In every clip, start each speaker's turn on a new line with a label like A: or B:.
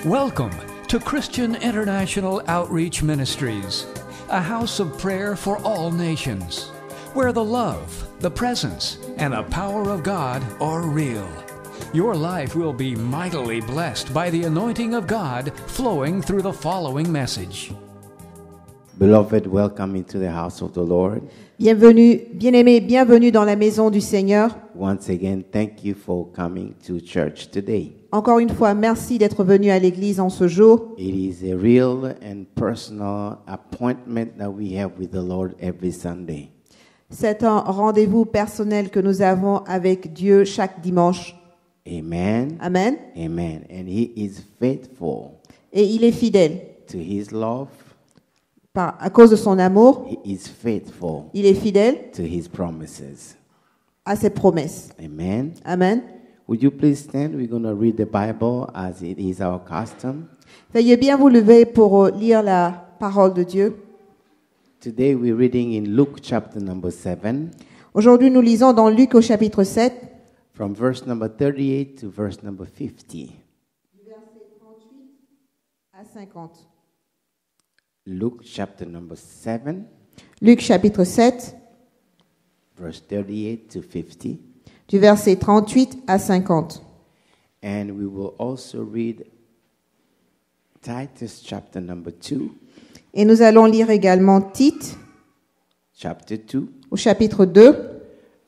A: Welcome to Christian International Outreach Ministries, a house of prayer for all nations, where the love, the presence, and the power of God are real. Your life will be mightily blessed by the anointing of God flowing through the following message.
B: Beloved, welcome into the house of the Lord.
C: Bienvenue, bien-aimés, bienvenue dans la maison du Seigneur.
B: Once again, thank you for coming to church today.
C: Encore une fois, merci d'être venu à l'église en ce jour.
B: It is a real and personal appointment that we have with the Lord every Sunday.
C: C'est un rendez-vous personnel que nous avons avec Dieu chaque dimanche.
B: Amen.
C: Amen.
B: Amen. And He is faithful
C: Et il est fidèle.
B: to His love.
C: À cause de son amour,
B: He is faithful
C: il est fidèle
B: to His promises.
C: à ses promesses.
B: Amen.
C: Amen.
B: Would you please stand? We're going to read the Bible as it is our custom.
C: Veuillez bien vous lever pour lire la parole de Dieu.
B: Today we're reading in Luke chapter number 7.
C: Aujourd'hui, nous lisons dans Luc au chapitre 7,
B: From verse number 38 to verse number 50.
C: du verset 38 à 50.
B: Luke chapter number 7,
C: Luc chapitre 7,
B: verse 38 to 50.
C: du verset 38 à 50.
B: And we will also read Titus chapter number 2,
C: Et nous allons lire également Tite
B: chapter 2,
C: au chapitre 2,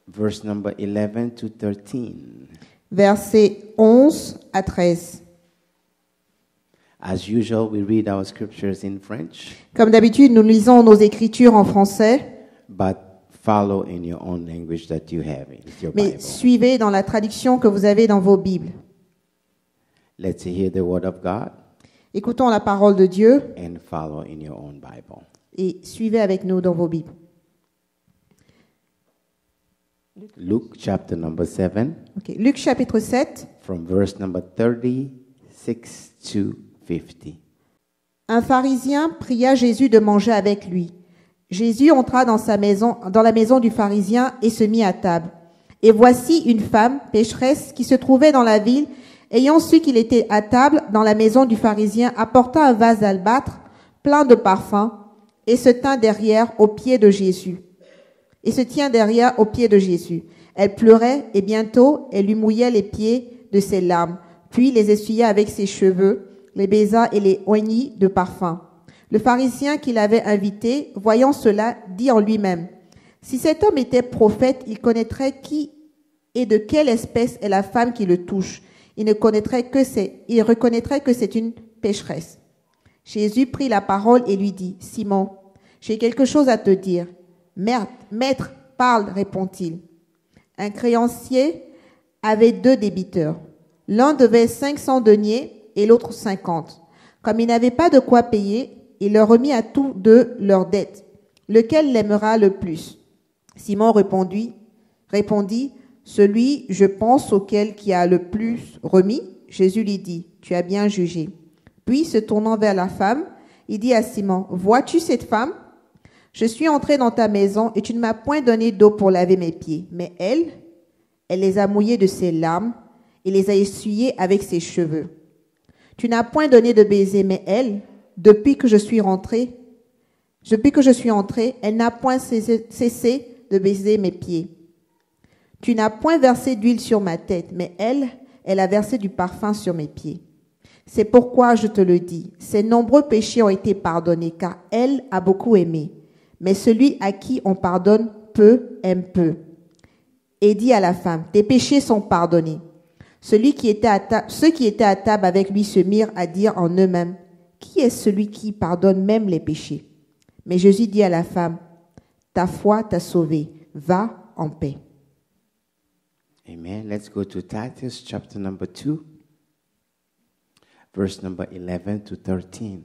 B: verse number 11 to 13.
C: versets 11 à 13.
B: As usual, we read our scriptures in French,
C: Comme d'habitude, nous lisons nos écritures en français,
B: but follow in your own language that you have in your
C: mais
B: Bible.
C: suivez dans la traduction que vous avez dans vos Bibles.
B: Let's hear the word of God
C: Écoutons la parole de Dieu
B: and follow in your own Bible.
C: et suivez avec nous dans vos Bibles.
B: Luke chapter number 7,
C: Ok. Luc chapitre 7,
B: from verse number 36 to 50.
C: un pharisien pria Jésus de manger avec lui. Jésus entra dans la maison du pharisien et se mit à table. Et voici une femme pécheresse qui se trouvait dans la ville, ayant su qu'il était à table dans la maison du pharisien, apporta un vase d'albâtre plein de parfums et se tint derrière aux pieds de Jésus. Elle pleurait et bientôt elle lui mouillait les pieds de ses larmes, puis les essuya avec ses cheveux, les baisa et les oignit de parfum. Le pharisien qui l'avait invité, voyant cela, dit en lui-même, « Si cet homme était prophète, il connaîtrait qui et de quelle espèce est la femme qui le touche. Il reconnaîtrait que c'est une pécheresse. » Jésus prit la parole et lui dit, « Simon, j'ai quelque chose à te dire. »« Maître, parle, répond-il. Un créancier avait 2 débiteurs. L'un devait 500 deniers et l'autre 50. Comme il n'avait pas de quoi payer, il leur remit à tous 2 leurs dettes. Lequel l'aimera le plus? Simon répondit, celui, je pense, auquel qui a le plus remis. Jésus lui dit, tu as bien jugé. Puis, se tournant vers la femme, il dit à Simon, vois-tu cette femme? Je suis entré dans ta maison et tu ne m'as point donné d'eau pour laver mes pieds. Mais elle les a mouillés de ses larmes et les a essuyés avec ses cheveux. Tu n'as point donné de baiser, mais elle, depuis que je suis entré, elle n'a point cessé de baiser mes pieds. Tu n'as point versé d'huile sur ma tête, mais elle a versé du parfum sur mes pieds. C'est pourquoi je te le dis, ses nombreux péchés ont été pardonnés, car elle a beaucoup aimé. Mais celui à qui on pardonne peu, aime peu. Et dit à la femme, tes péchés sont pardonnés. Ceux qui étaient à table avec lui se mirent à dire en eux-mêmes, qui est celui qui pardonne même les péchés? Mais Jésus dit à la femme, ta foi t'a sauvée, va en paix.
B: Amen. Let's go to Titus chapter number 2, verse number 11 to 13.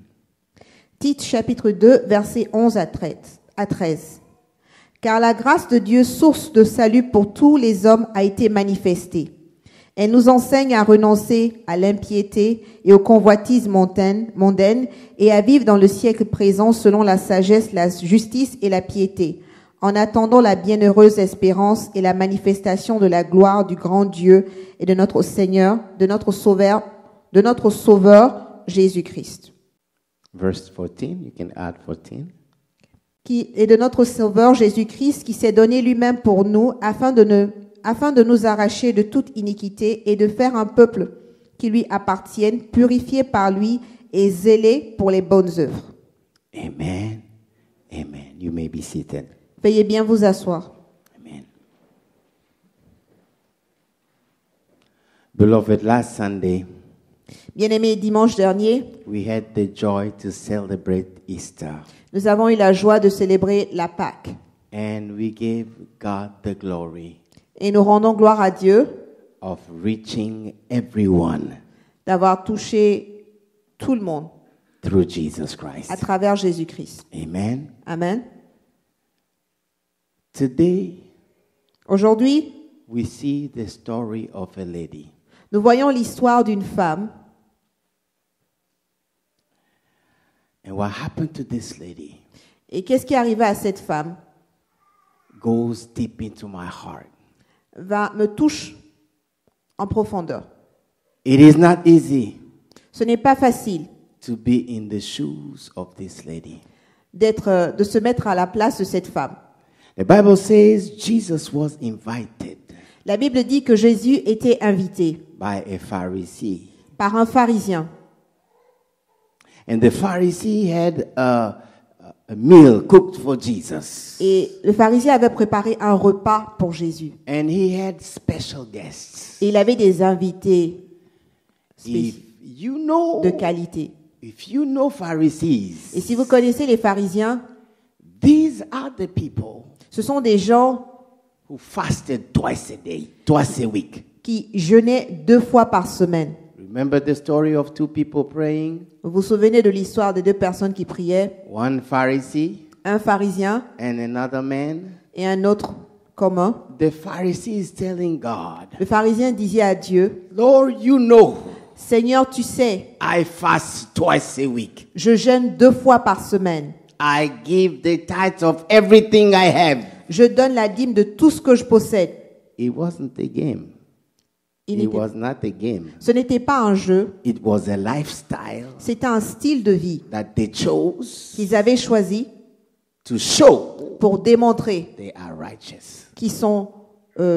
C: Tite chapitre 2, versets 11 à 13. Car la grâce de Dieu, source de salut pour tous les hommes, a été manifestée. Elle nous enseigne à renoncer à l'impiété et aux convoitises mondaines et à vivre dans le siècle présent selon la sagesse, la justice et la piété, en attendant la bienheureuse espérance et la manifestation de la gloire du grand Dieu et de notre Seigneur, de notre Sauveur, de notre Sauveur Jésus-Christ.
B: Verse 14, you can add 14.
C: Et de notre Sauveur Jésus-Christ qui s'est donné lui-même pour nous afin de nous arracher de toute iniquité et de faire un peuple qui lui appartienne, purifié par lui et zélé pour les bonnes œuvres.
B: Amen. Amen. You may be seated.
C: Veuillez bien vous asseoir.
B: Amen. Beloved, last Sunday,
C: Bien-aimés, dimanche dernier,
B: we had the joy to celebrate Easter.
C: nous avons eu la joie de célébrer la Pâque.
B: And we gave God the glory
C: Et nous rendons gloire à Dieu
B: of reaching everyone
C: d'avoir touché tout le monde
B: through Jesus Christ.
C: à travers Jésus-Christ.
B: Amen.
C: Amen.
B: Today,
C: Aujourd'hui,
B: we see the story of a lady.
C: nous voyons l'histoire d'une femme.
B: And what happened to this lady
C: Et qu'est-ce qui est arrivé à cette femme
B: goes deep into my heart.
C: me touche en profondeur.
B: It is not easy
C: Ce n'est pas facile
B: to be in the shoes of this lady.
C: de se mettre à la place de cette femme.
B: The Bible says Jesus was invited
C: La Bible dit que Jésus était invité
B: by a Pharisee.
C: par un pharisien.
B: And the Pharisee had a meal cooked for Jesus.
C: Et le pharisien avait préparé un repas pour Jésus.
B: And he had special guests.
C: Et il avait des invités
B: If you know,
C: de qualité.
B: if you know Pharisees,
C: Et si vous connaissez les pharisiens,
B: these are the people
C: ce sont des gens
B: who fasted twice a day, twice a week.
C: qui jeûnaient 2 fois par semaine.
B: Remember the story of two people praying?
C: Vous vous souvenez de l'histoire des 2 personnes qui priaient?
B: One Pharisee
C: Un pharisien
B: and another man.
C: et un autre commun.
B: The Pharisee is telling God,
C: Le pharisien disait à Dieu,
B: Lord, you know
C: Seigneur, tu sais,
B: I fast twice a week.
C: je jeûne 2 fois par semaine.
B: I give the tithe of everything I have.
C: Je donne la dîme de tout ce que je possède.
B: It wasn't a game.
C: Il
B: It
C: n'était-
B: was not a game.
C: Ce n'était pas un jeu,
B: It was a lifestyle
C: c'était un style de vie
B: that they chose
C: qu'ils avaient choisi
B: to show
C: pour démontrer
B: they are righteous.
C: qu'ils sont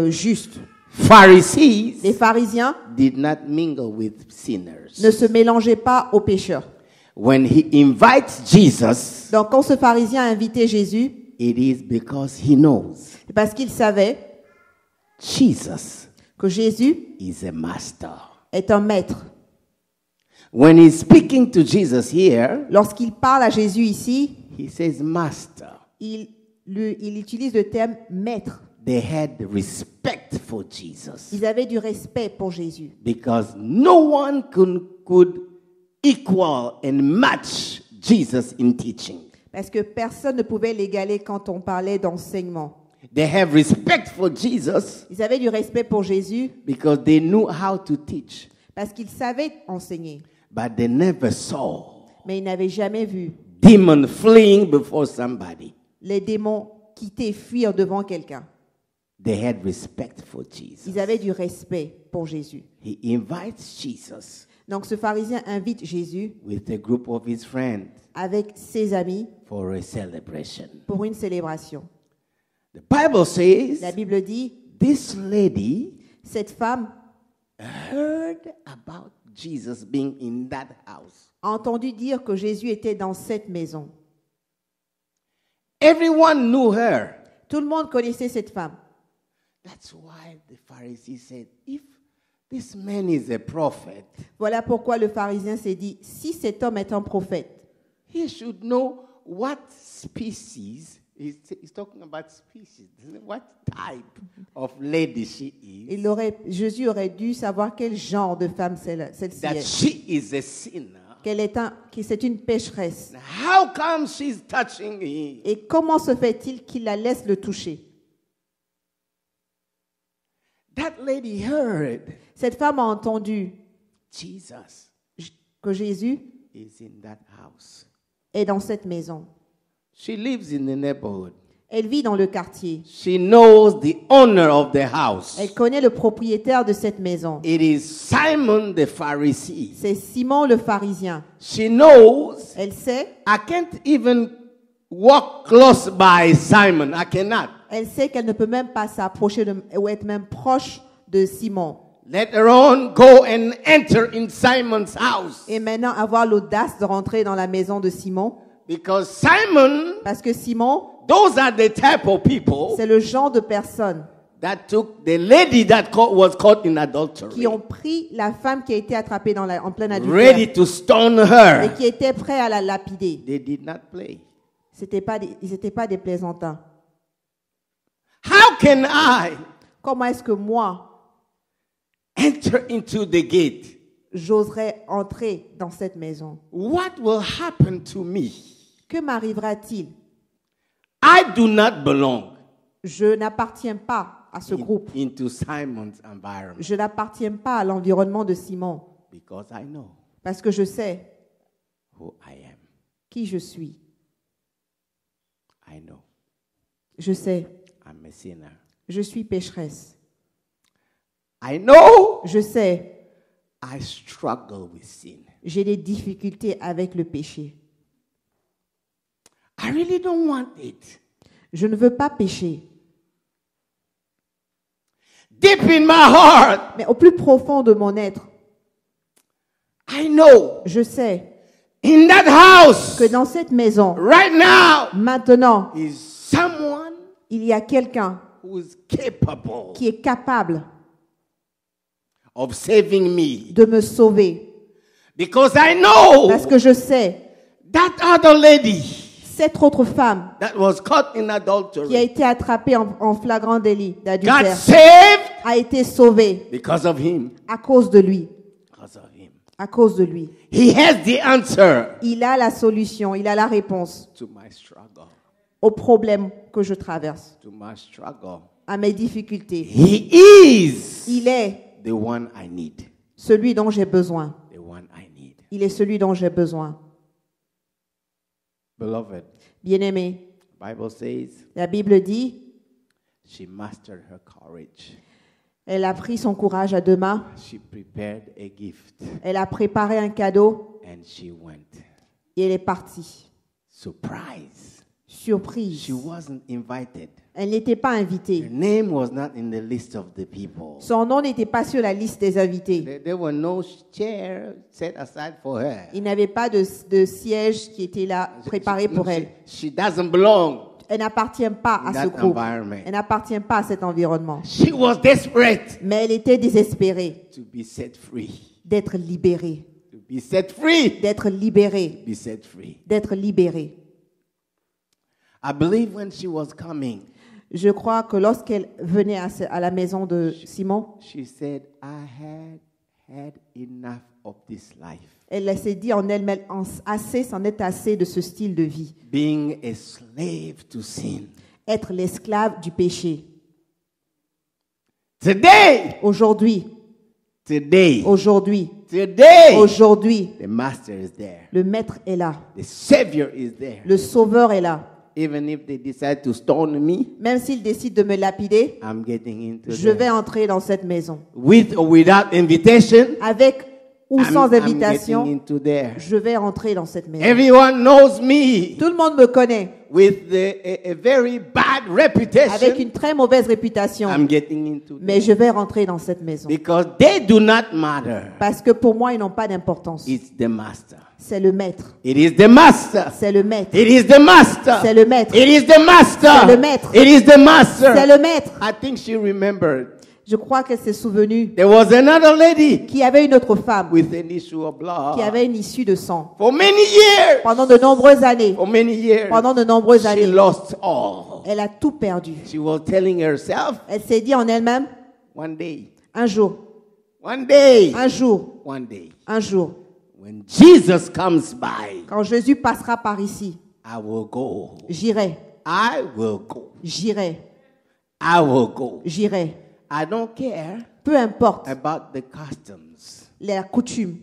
C: justes.
B: Pharisees
C: Les pharisiens
B: did not mingle with sinners.
C: ne se mélangeaient pas aux pécheurs.
B: When he invites Jesus,
C: Donc quand ce pharisien a invité Jésus,
B: it is because he knows
C: c'est parce qu'il savait
B: Jesus
C: que Jésus
B: is a master.
C: est un maître.
B: When he's speaking to Jesus here,
C: Lorsqu'il parle à Jésus ici,
B: he says master.
C: il utilise le terme maître.
B: They had respect for Jesus
C: Ils avaient du respect pour Jésus.
B: because no one could equal and match Jesus in teaching.
C: Parce que personne ne pouvait l'égaler quand on parlait d'enseignement.
B: They have respect for Jesus
C: Ils avaient du respect pour Jésus
B: because they knew how to teach,
C: parce qu'ils savaient enseigner.
B: but they never saw
C: Mais ils n'avaient jamais vu
B: demon fleeing before somebody.
C: les démons quitter, fuir devant quelqu'un.
B: They had respect for Jesus.
C: Ils avaient du respect pour Jésus.
B: He invites Jesus
C: Donc ce pharisien invite Jésus
B: with a group of his friends
C: avec ses amis
B: for a celebration.
C: pour une célébration.
B: The Bible says
C: La Bible dit,
B: this lady
C: cette femme
B: heard about Jesus being in that house.
C: a entendu dire que Jésus était dans cette maison.
B: Everyone knew her.
C: Tout le monde connaissait cette femme.
B: That's why the Pharisee said, if this man is a prophet,
C: Voilà pourquoi le pharisien s'est dit, si cet homme est un prophète,
B: he should know what species, he's talking about species, what type of lady she is,
C: Jésus aurait dû savoir quel genre de femme celle-ci
B: that
C: est.
B: she is a sinner.
C: Que c'est une pécheresse.
B: How come she's touching him?
C: Et comment se fait-il qu'il la laisse le toucher?
B: That lady heard
C: Cette femme a entendu
B: Jesus
C: que Jésus
B: is in that house.
C: est dans cette maison.
B: She lives in the neighborhood.
C: Elle vit dans le quartier.
B: She knows the owner of the house.
C: Elle connaît le propriétaire de cette maison.
B: It is Simon the Pharisee.
C: C'est Simon le pharisien.
B: She knows
C: Elle sait,
B: I can't even walk close by Simon. I cannot.
C: elle sait qu'elle ne peut même pas s'approcher ou être même proche de Simon.
B: Let her own go and enter in Simon's house.
C: Et maintenant avoir l'audace de rentrer dans la maison de Simon.
B: Because Simon,
C: Parce que Simon,
B: those are the type of people
C: c'est le genre de personnes
B: that took the lady that was caught in adultery,
C: qui ont pris la femme qui a été attrapée en plein adultère
B: ready to stone her.
C: et qui étaient prêts à la lapider.
B: They did not play.
C: Ils n'étaient pas des plaisantins.
B: How can I
C: Comment est-ce que moi,
B: enter into the gate?
C: j'oserais entrer dans cette maison?
B: What will happen to me?
C: Que m'arrivera-t-il?
B: I do not belong
C: Je n'appartiens pas à ce groupe.
B: into Simon's environment
C: Je n'appartiens pas à l'environnement de Simon.
B: because I know
C: Parce que je sais
B: who I am.
C: qui je suis.
B: I know
C: Je sais,
B: I'm a sinner.
C: je suis pécheresse.
B: I know
C: Je sais,
B: I struggle with sin.
C: j'ai des difficultés avec le péché.
B: I really don't want it.
C: Je ne veux pas pécher.
B: Deep in my heart,
C: Mais au plus profond de mon être,
B: I know
C: je sais
B: in that house
C: que dans cette maison,
B: right now
C: maintenant,
B: is someone
C: il y a quelqu'un
B: who is capable
C: qui est capable
B: of saving me.
C: de me sauver.
B: Because I know
C: Parce que je sais,
B: that other lady
C: cette autre femme
B: that was caught in
C: qui a
B: adultery
C: été attrapée en flagrant délit
B: got
C: d'adultère
B: saved
C: a été sauvée
B: because of him.
C: à cause de lui.
B: Because of him.
C: À cause de lui.
B: He has the answer
C: Il a la solution, il a la réponse
B: to my struggle.
C: aux problèmes que je traverse,
B: To my struggle.
C: à mes difficultés.
B: He is
C: Il est
B: the one I need.
C: celui dont j'ai besoin.
B: The one I need.
C: Il est celui dont j'ai besoin.
B: Beloved,
C: Bien-aimé,
B: Bible says
C: la Bible dit,
B: she mastered her courage.
C: elle a pris son courage à deux mains,
B: She prepared a gift
C: elle a préparé un cadeau
B: and she went.
C: et elle est partie.
B: Surprise.
C: Surprise.
B: She wasn't invited.
C: Elle n'était pas
B: Her
C: invitée.
B: name was not in the list of the people.
C: Son nom n'était pas sur la liste des invités.
B: There were no chair set aside for her.
C: Il n'avait pas de siège qui était là préparé pour elle.
B: She doesn't belong.
C: Elle n'appartient pas à
B: In
C: ce
B: that
C: groupe.
B: environment.
C: Elle n'appartient pas à cet environnement.
B: She was desperate
C: Mais elle était désespérée
B: to be set free.
C: d'être libérée.
B: To be set free.
C: D'être libérée.
B: Be set free.
C: D'être libérée.
B: I believe when she was coming,
C: Je crois que lorsqu'elle venait à la maison de Simon,
B: she said, I had enough of this life.
C: elle s'est dit en elle-même, assez, c'en est assez de ce style de vie.
B: Being a slave to sin.
C: Être l'esclave du péché.
B: Today,
C: Aujourd'hui,
B: today,
C: aujourd'hui,
B: today,
C: aujourd'hui,
B: the master is there.
C: le maître est là.
B: The savior is there.
C: Le sauveur est là.
B: Even if they decide to stone me,
C: Même s'il décide de me lapider,
B: I'm getting into
C: je vais
B: there.
C: entrer dans cette maison.
B: With or without invitation,
C: Avec ou sans
B: I'm
C: invitation,
B: getting into there.
C: je vais entrer dans cette maison.
B: Everyone knows me
C: Tout le monde me connaît.
B: with a very bad reputation.
C: Avec une très mauvaise réputation.
B: I'm getting into there.
C: Mais je vais rentrer dans cette maison.
B: Because they do not matter.
C: Parce que pour moi, ils n'ont pas d'importance.
B: It's the master.
C: C'est le maître.
B: It is the master.
C: C'est le maître.
B: It is the master.
C: C'est le maître.
B: It is the master.
C: C'est le maître.
B: It is the master.
C: C'est le maître.
B: I think she remembered.
C: Je crois qu'elle s'est souvenue
B: There was another lady
C: qu'il y avait une autre femme
B: with an issue of blood.
C: qui avait une issue de sang.
B: For many years.
C: Pendant de nombreuses années.
B: For many years.
C: Pendant de nombreuses
B: She
C: années.
B: lost all.
C: Elle a tout perdu.
B: She was telling herself,
C: Elle s'est dit en elle-même,
B: one day,
C: un jour,
B: one day,
C: un jour,
B: one day,
C: un jour,
B: when Jesus comes by,
C: quand Jésus passera par ici,
B: I will go.
C: j'irai,
B: I will go.
C: j'irai,
B: I will go.
C: j'irai.
B: I don't care
C: Peu importe
B: about the customs.
C: la coutume.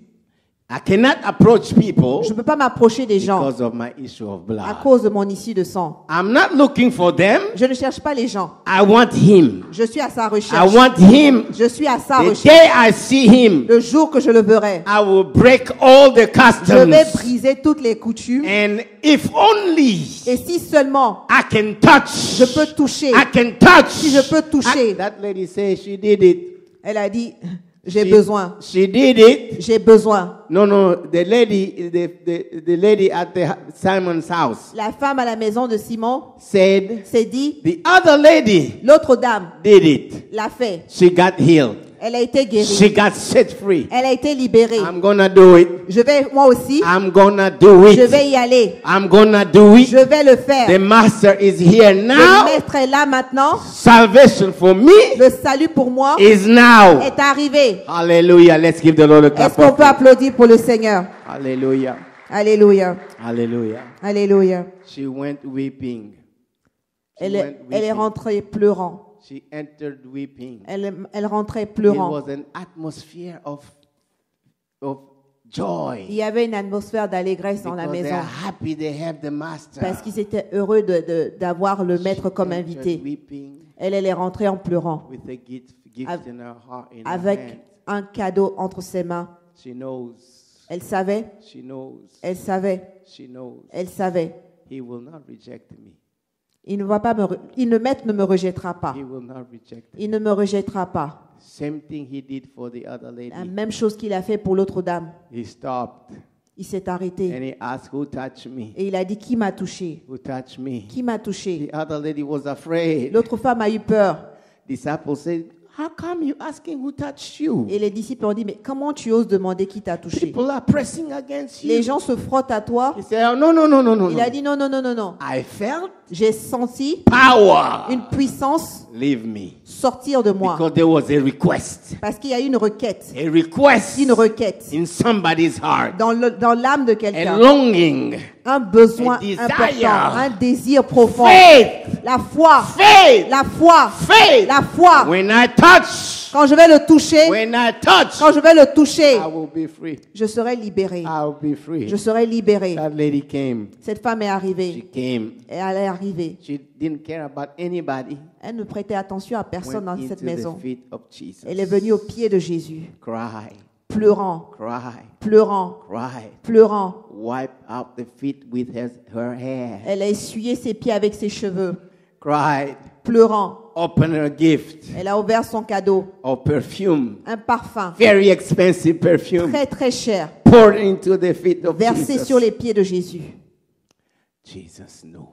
B: I cannot approach people
C: Je ne peux pas m'approcher des gens
B: because of my issue of
C: à
B: blood.
C: cause de mon issue de sang.
B: I'm not looking for them.
C: Je ne cherche pas les gens.
B: I want him.
C: Je suis à sa
B: I
C: recherche.
B: want him.
C: Je suis à sa
B: The
C: recherche.
B: day I see him,
C: Le jour que je le verrai,
B: I will break all the
C: je vais
B: customs.
C: briser toutes les coutumes.
B: And if only
C: Et si seulement
B: I can touch,
C: je peux toucher,
B: I can touch.
C: si je peux toucher,
B: That lady said she did it.
C: elle a dit, j'ai
B: She-
C: besoin,
B: She did it.
C: j'ai besoin.
B: No, the lady at Simon's house
C: La femme à la maison de Simon
B: said
C: s'est dit,
B: the other lady
C: l'autre dame
B: did it.
C: l'a fait.
B: She got healed.
C: Elle a été
B: She
C: guérie.
B: got set free.
C: Elle a été libérée.
B: I'm gonna do it.
C: Je vais, moi aussi,
B: I'm gonna do
C: je
B: it.
C: vais y aller.
B: I'm gonna do it.
C: Je vais le faire.
B: The master is here
C: Le
B: now.
C: maître est là maintenant.
B: Salvation for me
C: Le salut pour moi
B: is now.
C: est arrivé.
B: Hallelujah. Let's give the Lord a
C: Est-ce
B: clap.
C: qu'on peut applaudir pour le Seigneur?
B: Hallelujah.
C: Alléluia.
B: Hallelujah.
C: Alléluia.
B: She went weeping. She
C: Elle
B: went
C: est
B: weeping.
C: rentrée pleurant.
B: She entered weeping.
C: Elle rentrait
B: It
C: pleurant.
B: was an atmosphere of joy.
C: Il y avait une atmosphère d'allégresse dans la
B: Because they
C: maison
B: are happy they have the master.
C: parce qu'ils étaient heureux d'avoir le maître comme
B: Entered
C: invité.
B: weeping
C: Elle est rentrée en pleurant
B: with a gift
C: Av-
B: in her heart, in her
C: avec
B: hand.
C: un cadeau entre ses mains.
B: She knows.
C: Elle savait,
B: She knows.
C: elle savait,
B: She knows.
C: elle savait.
B: He will not reject me.
C: Le maître ne me rejettera pas.
B: He will not reject me.
C: Il ne me rejettera pas.
B: Same thing he did for the other lady.
C: La même chose qu'il a fait pour l'autre dame.
B: He stopped
C: Il s'est arrêté
B: and he asked, "Who touched me?
C: et il a dit, qui m'a touché?
B: Who touched me?"
C: Qui m'a touché?
B: The other lady was afraid.
C: L'autre femme a eu peur.
B: Disciples said, "How come you asking who touched you?
C: Et les disciples ont dit, mais comment tu oses demander qui t'a touché?
B: People are pressing against you."
C: Les gens se frottent à toi.
B: He said, "Oh, no, no, no, no, no,
C: Il a
B: no.
C: dit, non, non, non, non, non.
B: I felt
C: J'ai senti
B: power.
C: une puissance
B: Leave me."
C: sortir de moi.
B: Because there was a request.
C: Parce qu'il y a une requête.
B: A request
C: Une requête.
B: in somebody's heart.
C: Dans l'âme de
B: A
C: quelqu'un.
B: longing.
C: Un besoin
B: A desire.
C: important. Un désir profond.
B: Faith.
C: La foi.
B: Faith.
C: La foi.
B: Faith.
C: La foi.
B: When I touch.
C: Quand je vais le toucher,
B: When I touch.
C: quand je vais le toucher,
B: I will be free.
C: je serai libéré.
B: I'll be free.
C: Je serai libéré.
B: That lady came.
C: Cette femme est
B: She
C: arrivée.
B: came.
C: Et elle est arrivée.
B: She didn't care about anybody.
C: Elle ne prêtait attention à personne
B: Went
C: dans cette
B: into
C: maison.
B: the feet of Jesus.
C: Elle est venue au pied de Jésus,
B: Cry.
C: pleurant,
B: Cry.
C: pleurant,
B: Cry.
C: pleurant.
B: Wipe out the feet with her hair.
C: Elle a essuyé ses pieds avec ses cheveux,
B: Cried.
C: pleurant.
B: Open her gift
C: Elle a ouvert son cadeau,
B: of perfume.
C: un parfum
B: Very expensive perfume.
C: très très cher,
B: Poured into the feet of
C: versé
B: Jesus.
C: sur les pieds de Jésus.
B: Jesus knew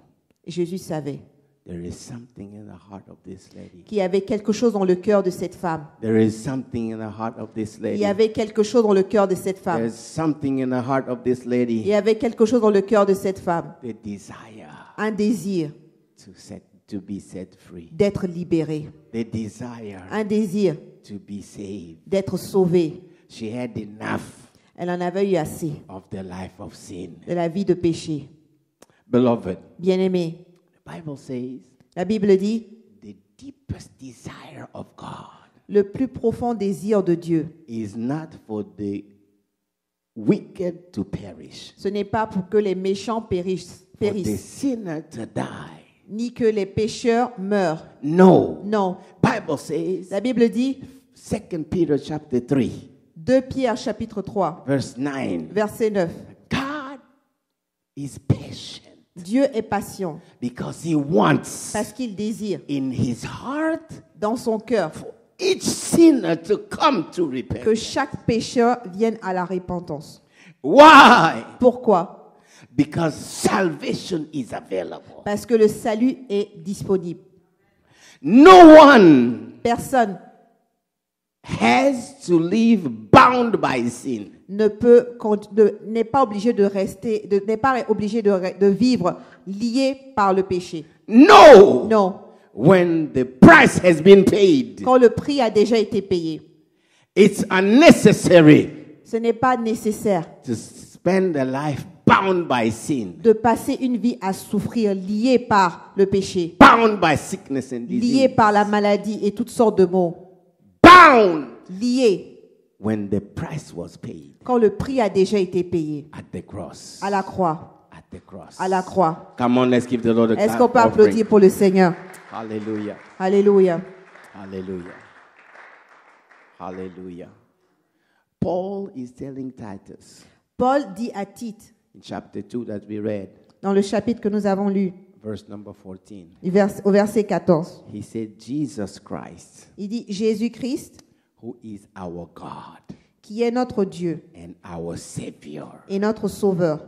C: Et Jésus savait
B: there is something in the heart of this lady.
C: qu'il y avait quelque chose dans le cœur de cette femme.
B: There is something in the heart of this
C: Il
B: lady.
C: y avait quelque chose dans le cœur de cette femme.
B: There's something in the heart of this
C: Il
B: lady.
C: y avait quelque chose dans le cœur de cette femme.
B: The desire
C: Un désir
B: to be set free.
C: d'être libérée.
B: The desire
C: Un désir
B: to be saved.
C: d'être sauvée.
B: She had enough
C: Elle en avait eu assez
B: of the life of sin.
C: de la vie de péché.
B: Beloved,
C: Bien-aimé,
B: the Bible says
C: la Bible dit,
B: the deepest desire of God
C: le plus profond désir de Dieu,
B: is not for the wicked to perish,
C: ce n'est pas pour que les méchants
B: for the
C: périssent,
B: sinner to die.
C: ni que les pécheurs meurent.
B: No.
C: Non.
B: Bible says,
C: La Bible dit,
B: 2 Peter chapter 3,
C: 2 Pierre chapitre 3,
B: verse 9.
C: verset 9.
B: God is patient
C: Dieu est patient
B: because he wants
C: parce qu'il désire
B: in his heart
C: dans son cœur
B: each sinner to come to
C: que
B: repentance.
C: chaque pécheur vienne à la repentance.
B: Why?
C: Pourquoi?
B: Because salvation is available.
C: Parce que le salut est disponible.
B: No one
C: Personne
B: has to live bound by sin.
C: n'est pas obligé de rester, n'est pas obligé de vivre lié par le péché.
B: No.
C: Non.
B: When the price has been paid,
C: Quand le prix a déjà été payé,
B: it's unnecessary
C: ce n'est pas nécessaire
B: to spend a life bound by sin,
C: de passer une vie à souffrir liée par le péché,
B: bound by sickness and
C: liée
B: disease,
C: par la maladie et toutes sortes de maux,
B: bound
C: liée
B: when the price was paid
C: quand le prix a déjà été payé
B: at the cross.
C: à la croix.
B: At the cross.
C: À la croix.
B: Come on, let's give the Lord a
C: Est-ce
B: clap
C: qu'on peut
B: offering.
C: applaudir pour le Seigneur?
B: Hallelujah.
C: Alléluia.
B: Hallelujah. Hallelujah. Paul is telling Titus
C: Paul dit à Tite,
B: in chapter 2 that we read,
C: dans le chapitre que nous avons lu,
B: verse number 14.
C: au verset 14,
B: He said, Jesus Christ,
C: il dit Jésus-Christ,
B: who is our God
C: qui est notre Dieu
B: and our Savior.
C: et notre Sauveur.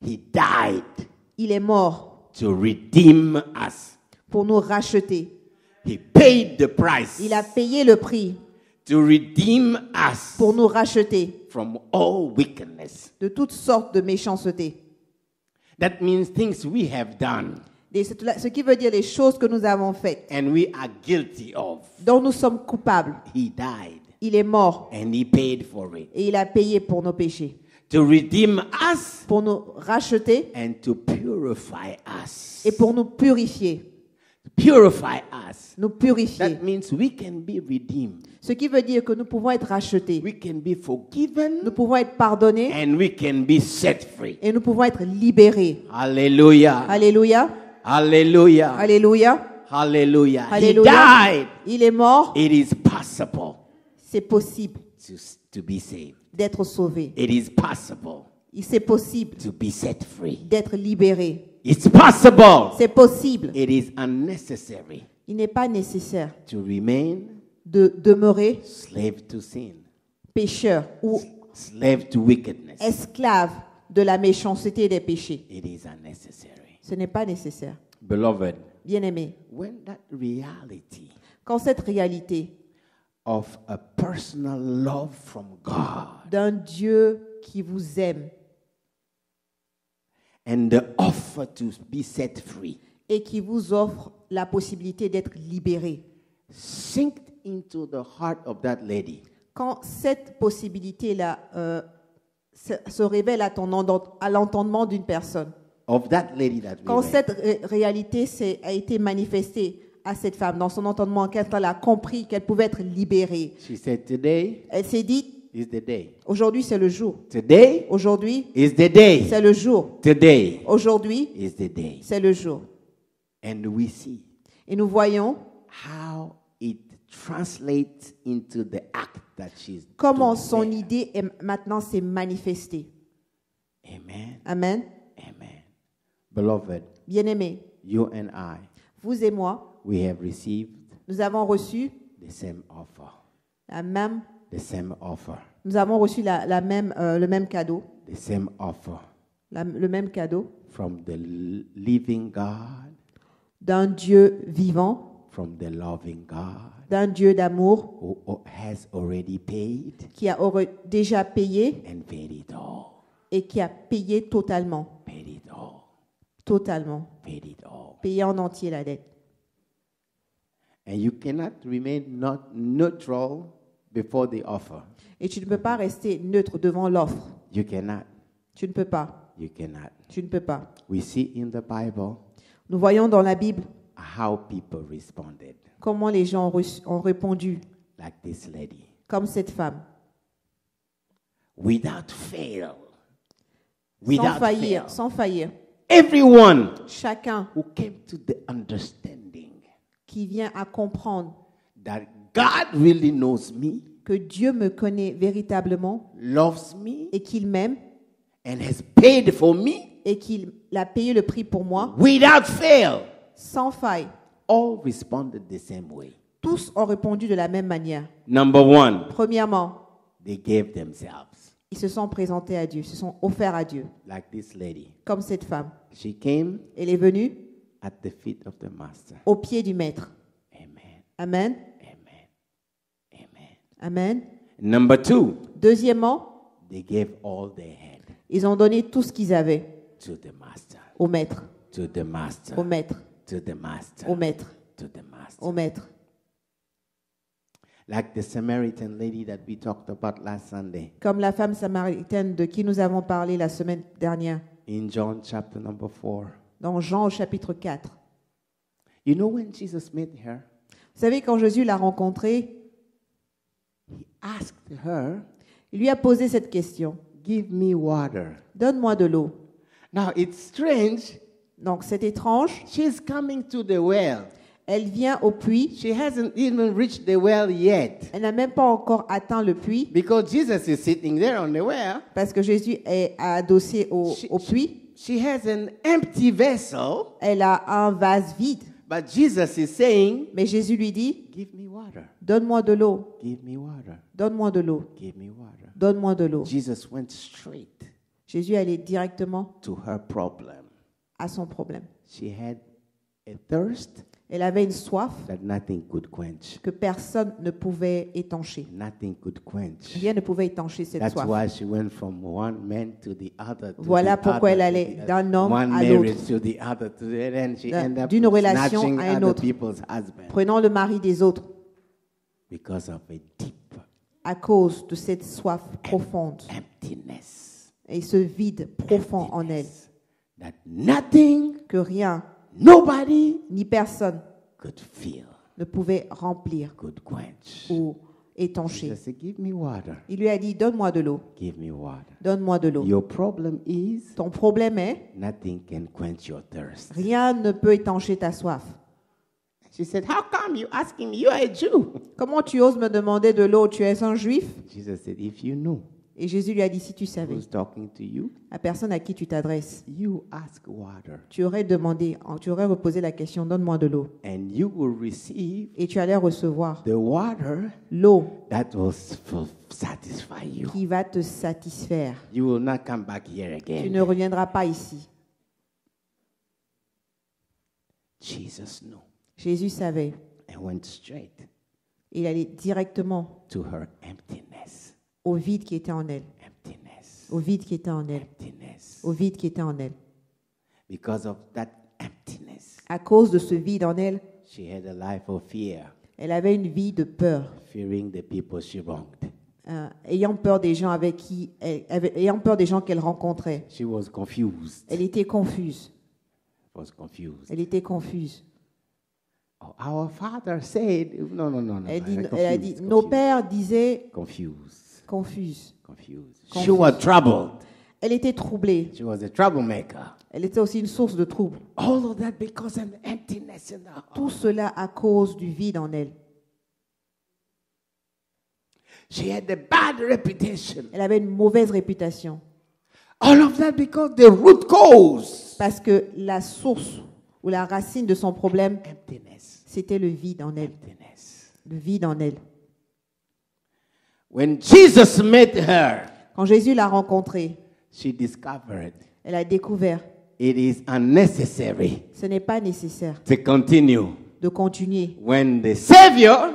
B: He died
C: Il est mort
B: to redeem us.
C: pour nous racheter.
B: He paid the price
C: Il a payé le prix
B: to redeem us
C: pour nous racheter
B: from all wickedness.
C: de toutes sortes de méchanceté.
B: That means things we have done
C: Ce qui veut dire les choses que nous avons faites,
B: and we are guilty of.
C: dont nous sommes coupables.
B: He died
C: Il est mort
B: and he paid for it.
C: et il a payé pour nos péchés,
B: To redeem us
C: pour nous racheter
B: and to purify us.
C: et pour nous purifier.
B: Purify us.
C: Nous purifier.
B: That means we can be redeemed.
C: Ce qui veut dire que nous pouvons être rachetés,
B: We can be forgiven
C: nous pouvons être pardonnés
B: and we can be set free.
C: et nous pouvons être libérés.
B: Hallelujah.
C: Alléluia.
B: Hallelujah.
C: Alléluia.
B: Hallelujah.
C: Alléluia.
B: He died.
C: Il est mort.
B: It is possible
C: C'est possible
B: to be saved.
C: d'être sauvé.
B: It is possible
C: C'est possible
B: to be set free.
C: d'être libéré.
B: It's possible.
C: C'est possible.
B: It is unnecessary
C: Il n'est pas nécessaire
B: to remain
C: de demeurer
B: slave to sin,
C: pécheur ou
B: slave to wickedness.
C: esclave de la méchanceté et des péchés.
B: It is unnecessary.
C: Ce n'est pas nécessaire.
B: Beloved,
C: Bien-aimé,
B: when that reality
C: quand cette réalité
B: of a personal love from God
C: d'un Dieu qui vous aime
B: and the offer to be set free
C: et qui vous offre la possibilité d'être libéré,
B: sinked into the heart of that lady,
C: quand cette possibilité-là se révèle à l'entendement d'une personne,
B: of that lady that we
C: quand
B: read,
C: cette réalité a été manifestée à cette femme, dans son entendement, quand elle a compris qu'elle pouvait être libérée,
B: she said, today
C: elle s'est dit,
B: is the day.
C: aujourd'hui c'est le jour.
B: Today
C: Aujourd'hui,
B: is the day.
C: c'est le jour.
B: Today
C: Aujourd'hui,
B: is the day.
C: c'est le jour.
B: And we see
C: Et nous voyons
B: how it translates into the act that she's
C: comment
B: doing
C: son
B: there.
C: idée maintenant s'est manifestée.
B: Amen.
C: Amen.
B: Amen. Beloved,
C: Bien-aimés,
B: you and I,
C: vous et moi,
B: we have received
C: nous avons reçu
B: the same offer.
C: nous
B: The same offer.
C: avons reçu le même cadeau,
B: The same offer
C: le même cadeau
B: from the living God,
C: d'un Dieu vivant,
B: from the loving God,
C: d'un Dieu d'amour
B: who has already paid
C: qui a déjà payé
B: and paid it all.
C: et qui a payé totalement,
B: Paid it all.
C: totalement,
B: Paid it all.
C: payé en entier la dette.
B: And you cannot remain not neutral before the offer.
C: Et tu ne peux pas rester neutre devant l'offre.
B: You cannot.
C: Tu ne peux pas.
B: You cannot.
C: Tu ne peux pas.
B: We see in the Bible
C: Nous voyons dans la Bible
B: how people responded,
C: comment les gens ont répondu,
B: like this lady.
C: comme cette femme,
B: Without fail.
C: sans
B: Without
C: faillir,
B: fail.
C: sans faillir.
B: Everyone
C: Chacun
B: who came to the understanding
C: qui vient à comprendre
B: that God really knows me,
C: que Dieu me connaît véritablement
B: loves me,
C: et qu'il m'aime
B: and has paid for me,
C: et qu'il a payé le prix pour moi,
B: without fail,
C: sans faille.
B: all responded the same way.
C: Tous ont répondu de la même manière.
B: Number one,
C: Premièrement,
B: they gave themselves,
C: ils se sont présentés à Dieu, se sont offerts à Dieu,
B: like this lady.
C: comme cette femme.
B: She came
C: Elle est venue
B: at the feet of the Master.
C: au pied du Maître.
B: Amen.
C: Amen.
B: Amen. Amen.
C: Amen.
B: Number two,
C: Deuxièmement,
B: they gave all they had
C: ils ont donné tout ce qu'ils avaient
B: to the Master.
C: au Maître,
B: To the Master.
C: au Maître,
B: To the Master.
C: au Maître,
B: To the Master.
C: au Maître.
B: Like the Samaritan lady that we talked about last Sunday
C: Comme la femme samaritaine de qui nous avons parlé la semaine dernière,
B: in John chapter number 4.
C: dans Jean au chapitre 4.
B: You know when Jesus met her,
C: Vous savez, quand Jésus l'a rencontrée,
B: he asked her,
C: Il lui a posé cette question.
B: "Give me water."
C: Donne-moi de l'eau.
B: Now it's strange.
C: Donc c'est étrange.
B: She's coming to the well.
C: Elle vient au puits.
B: She hasn't even reached the well yet.
C: Elle n'a même pas encore atteint le puits
B: Because Jesus is sitting there on the well.
C: parce que Jésus est adossé au puits.
B: She has an empty vessel,
C: Elle a un vase vide.
B: but Jesus is saying,
C: Mais Jésus lui dit,
B: "Give me water.
C: donne-moi de l'eau.
B: Give me water.
C: Donne-moi de l'eau.
B: Give me water."
C: Donne-moi de l'eau.
B: Jesus went straight
C: Jésus allait directement
B: to her problem.
C: à son problème.
B: She had a thirst
C: Elle avait une soif
B: that nothing could quench.
C: que personne ne pouvait étancher.
B: Nothing could quench.
C: Rien ne pouvait étancher cette
B: That's
C: soif.
B: why she went from one man to the other.
C: Voilà pourquoi elle allait d'un homme
B: one
C: à l'autre.
B: marriage to the other, and she ended up
C: D'une relation
B: snatching
C: à un
B: other
C: autre.
B: people's husband
C: Prenant le mari des autres
B: because of a deep
C: à cause de cette soif profonde
B: emptiness.
C: et ce vide profond en elle
B: That nothing,
C: que rien
B: nobody
C: ni personne
B: could feel,
C: ne pouvait remplir
B: could quench.
C: ou étancher.
B: Jesus said, "Give me water.
C: Il lui a dit, donne-moi de l'eau,
B: Give me water."
C: donne-moi de l'eau.
B: Your problem is
C: Ton problème est,
B: nothing can quench your thirst.
C: rien ne peut étancher ta soif.
B: She said, "How come you asking me? You are a Jew."
C: Comment tu oses me demander de l'eau? Tu es un juif?
B: Jesus said, "If you knew
C: Et Jésus lui a dit, si tu savais,
B: who's talking to you,
C: la personne à qui tu t'adresses,
B: you ask water,
C: tu aurais demandé, tu aurais reposé la question, donne-moi de l'eau.
B: and you will receive
C: Et tu allais recevoir
B: the water
C: l'eau
B: that will satisfy you.
C: qui va te satisfaire.
B: You will not come back here
C: Tu
B: again."
C: ne reviendras pas ici.
B: Jesus knew
C: Jésus savait.
B: and went straight
C: Il allait directement
B: to her emptiness.
C: au vide qui était en elle.
B: Emptiness.
C: Au vide qui était en elle.
B: Emptiness.
C: Au vide qui était en elle.
B: Because of that emptiness,
C: À cause de ce vide en elle,
B: she had a life of fear,
C: elle avait une vie de peur,
B: fearing the people she wronged.
C: ayant peur des gens avec qui ayant peur des gens qu'elle rencontrait.
B: She was confused.
C: Elle était confuse.
B: Was confused.
C: Elle était confuse.
B: Oh, our father said, no.
C: Elle a dit, nos pères disaient
B: confused.
C: confuse.
B: She was troubled.
C: Elle était troublée.
B: She was a troublemaker.
C: Elle était aussi une source de trouble.
B: All of that because of emptiness in her heart.
C: Tout cela à cause du vide en elle.
B: She had a bad reputation.
C: Elle avait une mauvaise réputation.
B: All of that because the root cause.
C: Parce que la source ou la racine de son problème,
B: Emptiness.
C: c'était le vide en elle.
B: Emptiness.
C: Le vide en elle.
B: When Jesus met her,
C: Quand Jésus l'a rencontrée,
B: she discovered
C: elle a découvert
B: it is unnecessary
C: ce n'est pas nécessaire
B: to continue.
C: de continuer
B: When the Savior,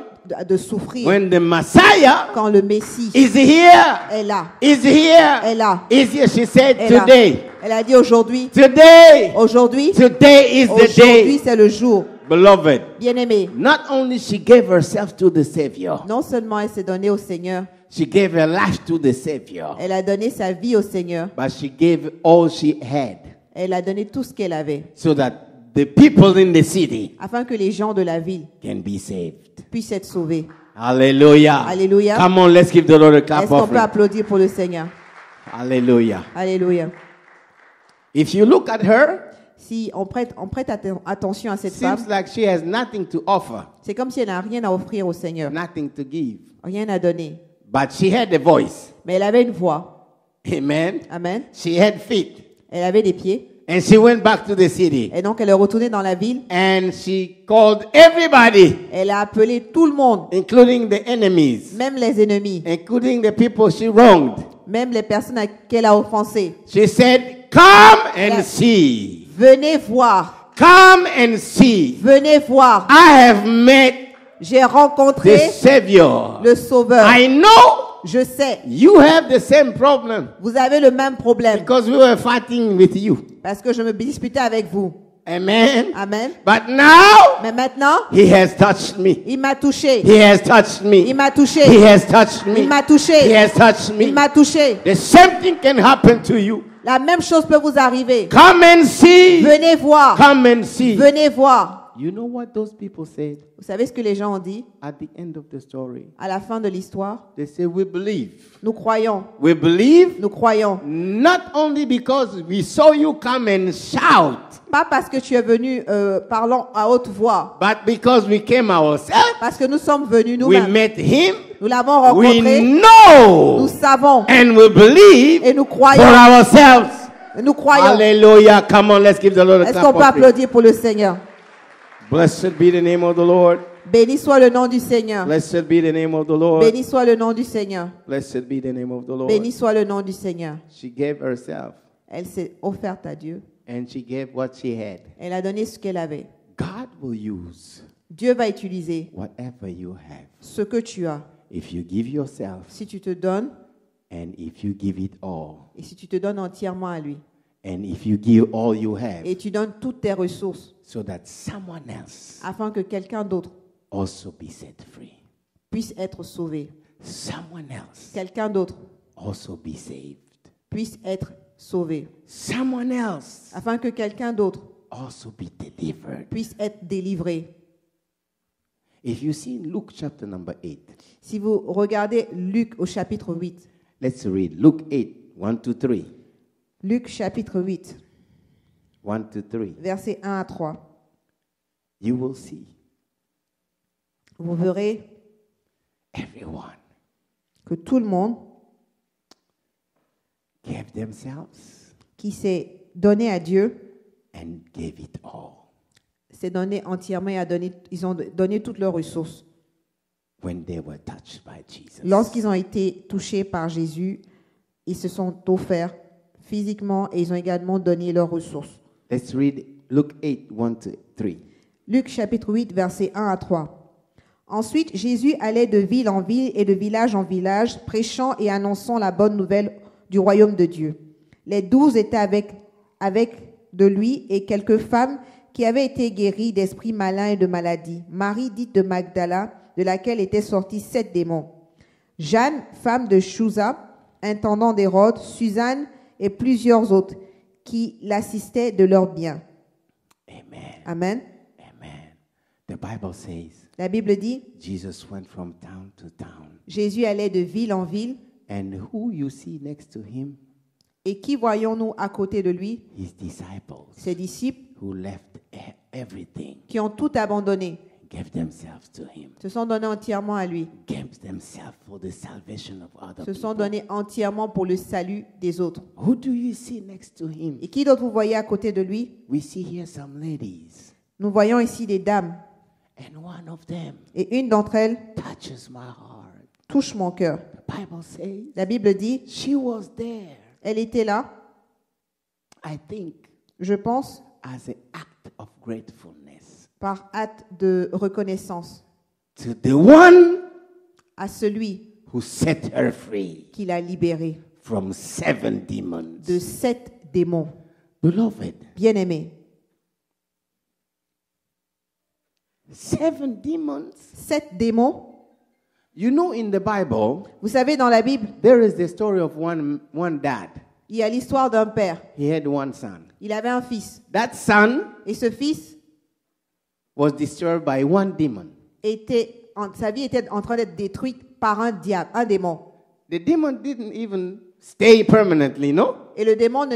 C: de souffrir
B: when the Messiah
C: quand le Messie
B: is here,
C: est là.
B: is here,
C: Est là.
B: is here. She said,
C: Est là.
B: today,
C: Elle a dit aujourd'hui,
B: today,
C: aujourd'hui,
B: today is the
C: aujourd'hui
B: day,
C: c'est le jour.
B: beloved.
C: Bien-aimé,
B: Not only she gave herself to the Savior,
C: non seulement elle s'est donnée au Seigneur,
B: she gave her life to the Savior,
C: elle a donné sa vie au Seigneur,
B: but she gave all she had
C: elle a donné tout ce qu'elle avait,
B: so that the people in the city
C: afin que les gens de la ville
B: can be saved.
C: puissent être sauvés.
B: Hallelujah.
C: Alléluia.
B: Come on, let's give the Lord a clap
C: Est-ce qu'on peut
B: offering.
C: applaudir pour le Seigneur?
B: Hallelujah.
C: Alléluia.
B: If you look at her,
C: Si on prête attention à cette femme,
B: seems like she has nothing to offer,
C: c'est comme si elle n'a rien à offrir au Seigneur,
B: nothing to give.
C: rien à donner.
B: But she had a voice.
C: Mais elle avait une voix.
B: Amen.
C: Amen.
B: She had feet.
C: Elle avait des pieds.
B: And she went back to the city.
C: Et donc elle est retournée dans la ville.
B: And she called everybody,
C: Elle a appelé tout le monde,
B: including the enemies,
C: même les ennemis,
B: including the people she wronged.
C: même les personnes qu'elle a offensées.
B: She said, "Come and see.
C: Venez voir,
B: Come and see.
C: venez voir.
B: I have met
C: J'ai
B: the
C: rencontré
B: Savior.
C: le Sauveur.
B: I know
C: Je sais,
B: you have the same problem
C: vous avez le même problème
B: because we were fighting with you.
C: parce que je me disputais avec vous.
B: Amen.
C: Amen.
B: But now
C: Mais maintenant,
B: he has touched me.
C: il m'a touché.
B: He has touched me.
C: Il m'a
B: He
C: touché.
B: has touched me.
C: Il m'a
B: He
C: touché.
B: has touched
C: Il
B: me.
C: m'a touché.
B: The same thing can happen to you.
C: La même chose peut vous arriver.
B: Come and see.
C: Venez voir.
B: Come and see.
C: Venez voir. croire.
B: You know what those people said
C: Vous savez ce que les gens ont dit
B: at the end of the story?
C: à la fin de l'histoire?
B: They say, we believe.
C: Nous croyons,
B: We believe
C: nous croyons.
B: not only because we saw you come and shout,
C: Pas parce que tu es venu parlant à haute voix,
B: but because we came ourselves,
C: parce que nous sommes venus
B: we
C: nous-mêmes.
B: met him,
C: Nous l'avons
B: we
C: rencontré, nous
B: know,
C: savons
B: and we believe
C: et nous
B: for
C: croyons.
B: ourselves.
C: Nous croyons.
B: Hallelujah. Come on, let's give the Lord a
C: Est-ce
B: clap
C: qu'on peut
B: of praise.
C: applaudir pour le Seigneur?
B: Blessed be the name of the Lord.
C: Béni soit le nom du Seigneur.
B: Blessed be the name of the Lord.
C: Béni soit le nom du Seigneur.
B: Blessed be the name of the Lord.
C: Béni soit le nom du Seigneur.
B: She gave herself
C: Elle s'est offerte à Dieu.
B: and she gave what she had.
C: Elle a donné ce qu'elle avait.
B: God will use
C: Dieu va utiliser
B: whatever you have.
C: ce que tu as.
B: If you give yourself
C: Si tu te donnes
B: and if you give it all,
C: et si tu te donnes entièrement à lui
B: and if you give all you have,
C: et tu donnes toutes tes ressources
B: so that someone else
C: afin que quelqu'un d'autre
B: also be set free.
C: puisse être sauvé,
B: Someone else
C: quelqu'un d'autre
B: also be saved.
C: puisse être sauvé,
B: Someone else
C: afin que quelqu'un d'autre
B: also be delivered.
C: puisse être délivré.
B: If you see in Luke chapter number 8,
C: Si vous regardez Luc au chapitre 8,
B: let's read Luke 8, 1 to 3.
C: Luc chapitre 8,
B: 1 to 3.
C: versets 1 à 3,
B: You will see
C: vous verrez
B: everyone
C: que tout le monde
B: gave themselves
C: qui s'est donné à Dieu
B: and gave it all
C: s'est donné entièrement et ils ont donné toutes leurs ressources.
B: when they were touched by Jesus.
C: Lorsqu'ils ont été touchés par Jésus, ils se sont offerts physiquement et ils ont également donné leurs ressources.
B: Let's read Luke 8, 1 to 3.
C: Luc chapitre 8, versets 1 à 3. Ensuite, Jésus allait de ville en ville et de village en village, prêchant et annonçant la bonne nouvelle du royaume de Dieu. Les 12 étaient avec de lui et quelques femmes qui avaient été guéries d'esprits malins et de maladies. Marie, dite de Magdala, de laquelle étaient sortis 7 démons. Jeanne, femme de Chouza, intendant d'Hérode, Suzanne et plusieurs autres qui l'assistaient de leurs biens.
B: Amen.
C: Amen.
B: Amen. The Bible says
C: La Bible dit,
B: Jesus went from town to town.
C: Jésus allait de ville en ville.
B: And who you see next to him?
C: Et qui voyons-nous à côté de lui?
B: His disciples
C: Ses disciples
B: who left everything,
C: qui ont tout abandonné,
B: gave themselves to him,
C: se sont donnés entièrement à lui,
B: gave themselves for the salvation of other
C: se sont
B: people.
C: donnés entièrement pour le salut des autres.
B: Who do you see next to him?
C: Et qui d'autre vous voyez à côté de lui?
B: We see here some ladies,
C: Nous voyons ici des dames,
B: and one of them
C: et une d'entre elles
B: touches my heart.
C: touche mon cœur.
B: The Bible says
C: La Bible dit,
B: she was there,
C: elle était là,
B: I think,
C: je pense,
B: as an act of gratefulness
C: par acte de reconnaissance
B: to the one
C: à celui
B: who set her free
C: qui l'a libérée
B: from 7 demons.
C: de 7 démons.
B: Beloved,
C: Bien-aimés,
B: 7 demons.
C: 7 démons.
B: You know, in the Bible,
C: Vous savez, dans la Bible,
B: there is the story of one dad.
C: il y a l'histoire d'un père.
B: He had one son.
C: Il avait un fils.
B: That son
C: Et ce fils,
B: was disturbed by one demon.
C: sa vie était en train d'être détruite par un diable, un démon.
B: The demon didn't even stay permanently, no?
C: Et le démon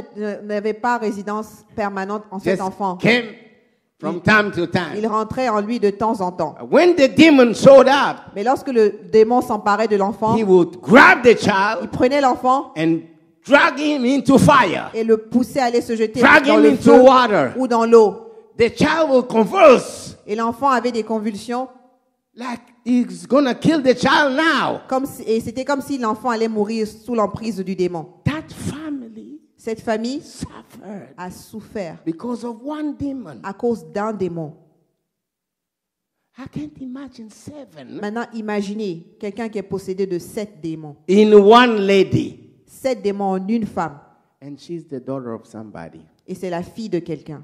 C: n'avait pas résidence permanente en cet
B: Just
C: enfant.
B: came from time to
C: Il
B: time.
C: rentrait en lui de temps en temps.
B: When the demon showed up,
C: Mais lorsque le démon s'emparait de l'enfant,
B: he would grab the
C: il
B: child
C: prenait l'enfant
B: and drag him into fire.
C: et le poussait à aller se jeter
B: Drag
C: dans
B: him
C: le
B: into
C: feu
B: water.
C: ou dans l'eau.
B: The child will convulse
C: Et l'enfant avait des convulsions,
B: like he's gonna kill the child now.
C: et c'était comme si l'enfant allait mourir sous l'emprise du démon.
B: That family
C: Cette famille
B: suffered
C: a souffert
B: because of one demon.
C: à cause d'un démon.
B: I can't imagine 7
C: Maintenant, imaginez quelqu'un qui est possédé de 7 démons.
B: in one lady.
C: 7 démons en une femme.
B: And she's the daughter of somebody.
C: Et c'est la fille de quelqu'un.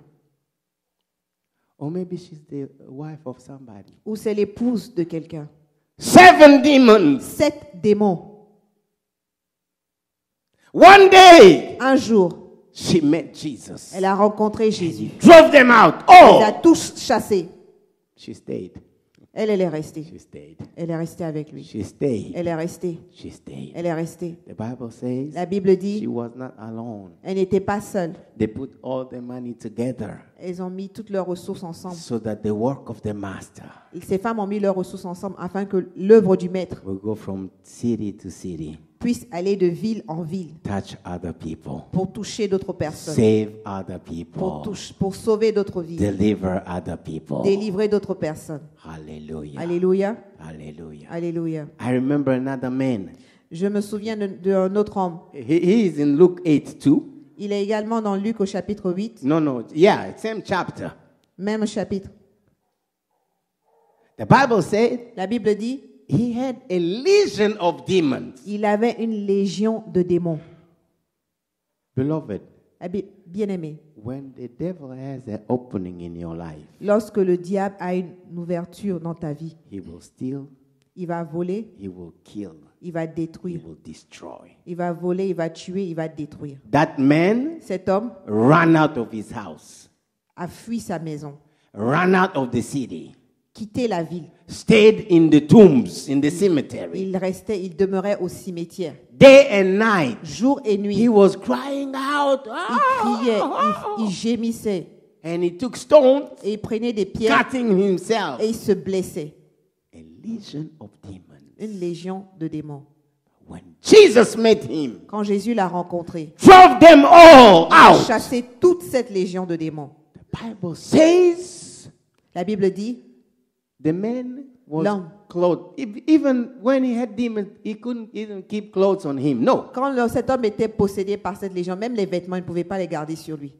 B: Or maybe she's the wife of somebody.
C: Ou c'est l'épouse de quelqu'un.
B: 7 demons.
C: 7 démons.
B: One day,
C: Un jour,
B: she met Jesus.
C: elle a rencontré Jésus.
B: Drove them out.
C: Elle les a
B: Oh,
C: tous chassés.
B: She stayed.
C: Elle est restée.
B: She stayed.
C: Elle est restée avec lui.
B: She stayed.
C: Elle est restée.
B: She stayed.
C: Elle est restée.
B: The Bible says
C: La Bible
B: she
C: dit,
B: was not alone.
C: elle n'était pas seule.
B: They put all their money together
C: Elles ont mis toutes leurs ressources ensemble.
B: so that the work of the master
C: Ces femmes ont mis leurs ressources ensemble afin que l'œuvre du maître
B: will go from city to city,
C: puisse aller de ville en ville
B: touch other people,
C: pour toucher d'autres personnes,
B: save other people,
C: pour sauver d'autres vies,
B: deliver other people.
C: délivrer d'autres personnes.
B: Hallelujah.
C: Alléluia.
B: Hallelujah.
C: Alléluia.
B: I remember another man.
C: Je me souviens d'un autre homme.
B: He is in Luke 8 too.
C: Il est également dans Luc au chapitre 8,
B: No. Yeah, same chapter.
C: même chapitre.
B: The Bible said
C: La Bible dit,
B: he had a legion of demons.
C: il avait une légion de démons.
B: Beloved,
C: Bien-aimé,
B: when the devil has an opening in your life,
C: lorsque le diable a une ouverture dans ta vie,
B: he will steal,
C: il va voler,
B: he will kill,
C: il va
B: he
C: détruire.
B: will destroy.
C: Il va voler, il va tuer, il va détruire.
B: That man
C: Cet homme
B: ran out of his house,
C: a fui sa maison,
B: ran out of the city,
C: quitté la ville.
B: stayed in the tombs, in the cemetery.
C: Il demeurait au cimetière.
B: Day and night,
C: Jour et
B: he
C: nuit,
B: was crying out.
C: il criait, il gémissait.
B: And he took stones,
C: Et il prenait des pierres
B: cutting himself.
C: et il se blessait.
B: A legion of demons.
C: Une légion de démons.
B: When Jesus met him,
C: Quand Jésus l'a rencontré,
B: drove them all
C: il a
B: out.
C: chassé toute cette légion de démons.
B: The Bible says
C: La Bible dit,
B: the man was
C: L'homme.
B: clothed. Even when he had demons, he couldn't even keep clothes on him. No.
C: quand cet homme était possédé par cette légion, même les vêtements, il ne pouvait pas les garder sur lui.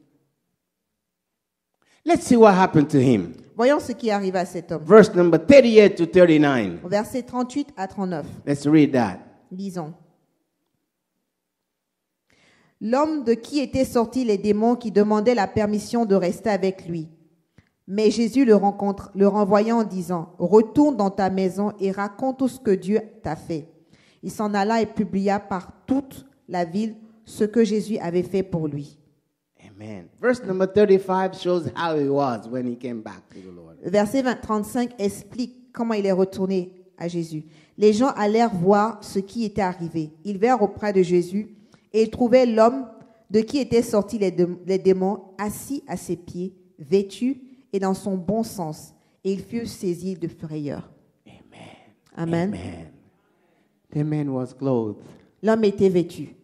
B: Let's see what happened to him.
C: Voyons ce qui arriva à cet homme.
B: Verse number 38 to 39.
C: Au verset 38 à 39.
B: Let's read that.
C: Lisons. L'homme de qui étaient sortis les démons qui demandaient la permission de rester avec lui. Mais Jésus le renvoya en disant, « Retourne dans ta maison et raconte tout ce que Dieu t'a fait. » Il s'en alla et publia par toute la ville ce que Jésus avait fait pour lui.
B: Amen. Verse number 35 shows how he was when he came back to the Lord.
C: Verset 35 explique comment il est retourné à Jésus. Les gens allèrent voir ce qui était arrivé. Ils vinrent auprès de Jésus et ils trouvaient l'homme de qui étaient sortis les démons assis à ses pieds, vêtu et dans son bon sens. Et ils furent saisis de frayeur. Amen.
B: Amen. The man was clothed.
C: L'homme était vêtu.